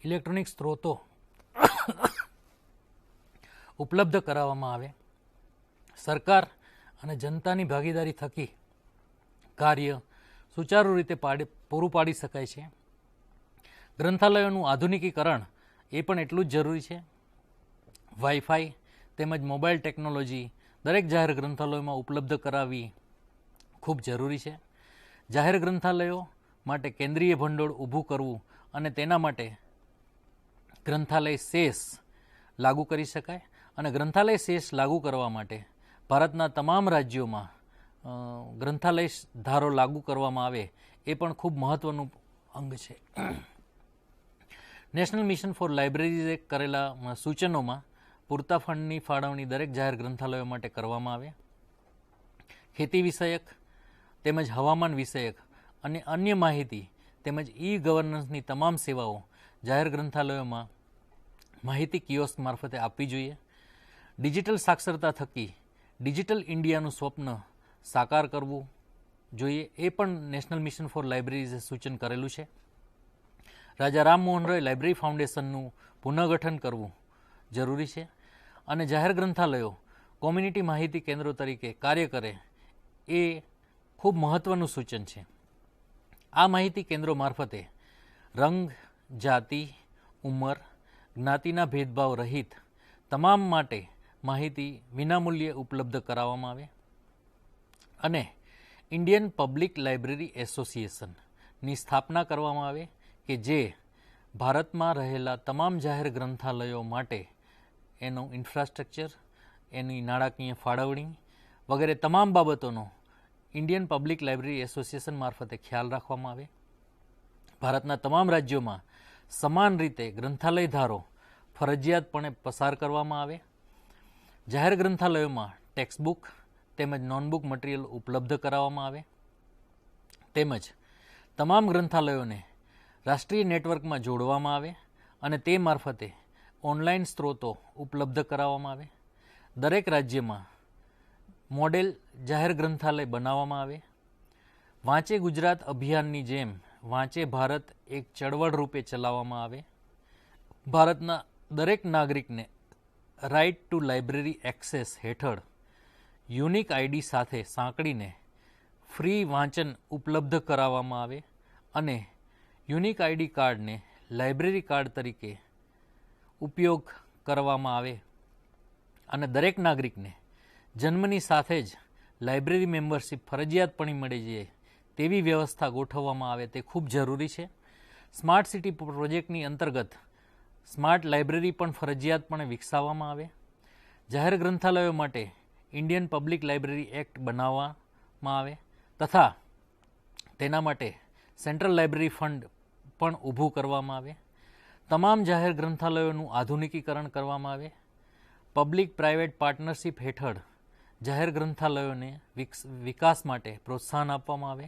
ઇલેક્ટ્રોનિક સ્ત્રોતો ઉપલબ્ધ કરાવવામાં આવે. સરકાર અને જનતાની ભાગીદારી થકી કાર્ય સુચારુ રીતે પૂરું પાડી શકાય છે. ગ્રંથાલયોનું આધુનિકીકરણ એ પણ એટલું જ જરૂરી છે. વાઈફાઈ તેમજ મોબાઈલ ટેકનોલોજી દરેક જાહેર ગ્રંથાલયોમાં ઉપલબ્ધ કરાવવી ખૂબ જરૂરી છે. જાહેર ગ્રંથાલયો માટે કેન્દ્રીય ભંડોળ ઊભું કરવું અને તેના માટે ગ્રંથાલય સેસ લાગુ કરી શકાય અને ગ્રંથાલય સેસ લાગુ કરવા માટે ભારતના તમામ રાજ્યોમાં ગ્રંથાલય ધારો લાગુ કરવામાં આવે એ પણ ખૂબ મહત્ત્વનું અંગ છે. નેશનલ મિશન ફોર લાઇબ્રેરીઝે કરેલા સૂચનોમાં પૂરતા ફંડની ફાળવણી દરેક જાહેર ગ્રંથાલયો માટે કરવામાં આવે. ખેતી વિષયક તેમજ હવામાન વિષયક અને અન્ય માહિતી તેમજ ઈ ગવર્નન્સની તમામ સેવાઓ જાહેર ગ્રંથાલયોમાં માહિતી કિયોસ્ક મારફતે આપવી જોઈએ. ડિજિટલ સાક્ષરતા થકી ડિજિટલ ઇન્ડિયાનું સ્વપ્ન સાકાર કરવું જોઈએ એ પણ નેશનલ મિશન ફોર લાઇબ્રેરીઝે સૂચન કરેલું છે. રાજા રામમોહન રોય લાઇબ્રેરી ફાઉન્ડેશનનું પુનઃગઠન કરવું જરૂરી છે અને જાહેર ગ્રંથાલયો કોમ્યુનિટી માહિતી કેન્દ્રો તરીકે કાર્ય કરે એ ખૂબ મહત્ત્વનું સૂચન છે. આ માહિતી કેન્દ્રો મારફતે રંગ, જાતિ, ઉંમર, જ્ઞાતિના ભેદભાવ રહિત તમામ માટે માહિતી વિનામૂલ્યે ઉપલબ્ધ કરાવવામાં આવે અને ઇન્ડિયન પબ્લિક લાઇબ્રેરી એસોસિએશનની સ્થાપના કરવામાં આવે કે જે ભારતમાં રહેલા તમામ જાહેર ગ્રંથાલયો માટે એનું ઇન્ફ્રાસ્ટ્રક્ચર, એની નાણાકીય ફાળવણી, વગેરે તમામ બાબતોનો ઇન્ડિયન પબ્લિક લાઇબ્રેરી એસોસિએશન મારફતે ખ્યાલ રાખવામાં આવે. ભારતના તમામ રાજ્યોમાં સમાન રીતે ગ્રંથાલય ધારો ફરજિયાતપણે પસાર કરવામાં આવે. જાહેર ગ્રંથાલયોમાં ટેક્સ્ટબુક તેમજ નોનબુક મટીરિયલ ઉપલબ્ધ કરાવવામાં આવે. તેમજ તમામ ગ્રંથાલયોને રાષ્ટ્રીય નેટવર્કમાં જોડવામાં આવે અને તે મારફતે ઓનલાઈન સ્ત્રોતો ઉપલબ્ધ કરાવવામાં આવે. દરેક રાજ્યમાં મોડેલ જાહેર ગ્રંથાલય બનાવવામાં આવે. વાંચે ગુજરાત અભિયાનની જેમ વાંચે ભારત એક ચળવળ રૂપે ચલાવવામાં આવે. ભારતના દરેક નાગરિકને રાઇટ ટુ લાઇબ્રેરી એક્સેસ હેઠળ યુનિક આઈડી સાથે સાંકળીને ફ્રી વાંચન ઉપલબ્ધ કરાવવામાં આવે અને યુનિક આઈડી કાર્ડને લાઇબ્રેરી કાર્ડ તરીકે ઉપયોગ કરવામાં આવે અને દરેક નાગરિકને જન્મની સાથે જ લાઇબ્રેરી મેમ્બરશીપ ફરજિયાતપણે મળી જાય તેવી વ્યવસ્થા ગોઠવવામાં આવે તે ખૂબ જરૂરી છે. સ્માર્ટ સિટી પ્રોજેક્ટની અંતર્ગત સ્માર્ટ લાઇબ્રેરી પણ ફરજિયાતપણે વિકસાવવામાં આવે. જાહેર ગ્રંથાલયો માટે ઇન્ડિયન પબ્લિક લાઇબ્રેરી એક્ટ બનાવવામાં આવે તથા તેના માટે સેન્ટ્રલ લાઇબ્રેરી ફંડ પણ ઊભું કરવામાં આવે. તમામ જાહેર ગ્રંથાલયોનું આધુનિકીકરણ કરવામાં આવે. પબ્લિક પ્રાઇવેટ પાર્ટનરશિપ હેઠળ જાહેર ગ્રંથાલયોને વિકાસ માટે પ્રોત્સાહન આપવામાં આવે.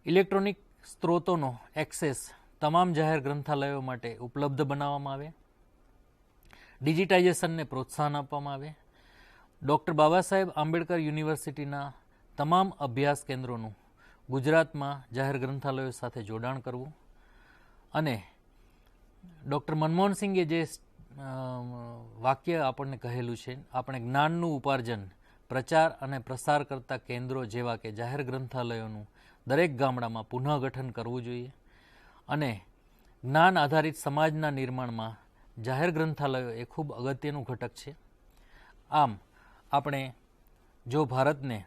ઇલેક્ટ્રોનિક સ્ત્રોતોનો એક્સેસ તમામ જાહેર ગ્રંથાલયો માટે ઉપલબ્ધ બનાવવામાં આવે. ડિજિટાઇઝેશનને પ્રોત્સાહન આપવામાં આવે. ડૉક્ટર બાબા સાહેબ આંબેડકર યુનિવર્સિટીના તમામ અભ્યાસ કેન્દ્રોનું ગુજરાતમાં જાહેર ગ્રંથાલયો સાથે જોડાણ કરવું અને ડૉક્ટર મનમોહનસિંહે જે વાક્ય આપણને કહેલું છે, આપણે જ્ઞાનનું ઉપાર્જન પ્રચાર અને પ્રસાર કરતા કેન્દ્રો જેવા કે જાહેર ગ્રંથાલયોનું દરેક ગામડામાં પુનઃગઠન કરવું જોઈએ અને જ્ઞાન આધારિત સમાજના નિર્માણમાં જાહેર ગ્રંથાલયો એ ખૂબ અગત્યનું ઘટક છે. આમ આપણે જો ભારતને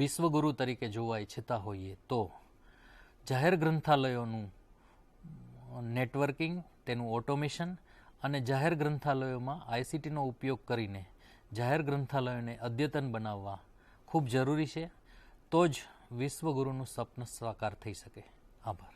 વિશ્વગુરુ તરીકે જોવા ઈચ્છતા હોઈએ તો જાહેર ગ્રંથાલયોનું નેટવર્કિંગ, તેનું ઓટોમેશન અને જાહેર ગ્રંથાલયોમાં આઈસીટીનો ઉપયોગ કરીને જાહેર ગ્રંથાલયોને અદ્યતન બનાવવા ખૂબ જરૂરી છે. તો જ વિશ્વગુરુનું સ્વપ્ન સાકાર થઈ શકે. આભાર.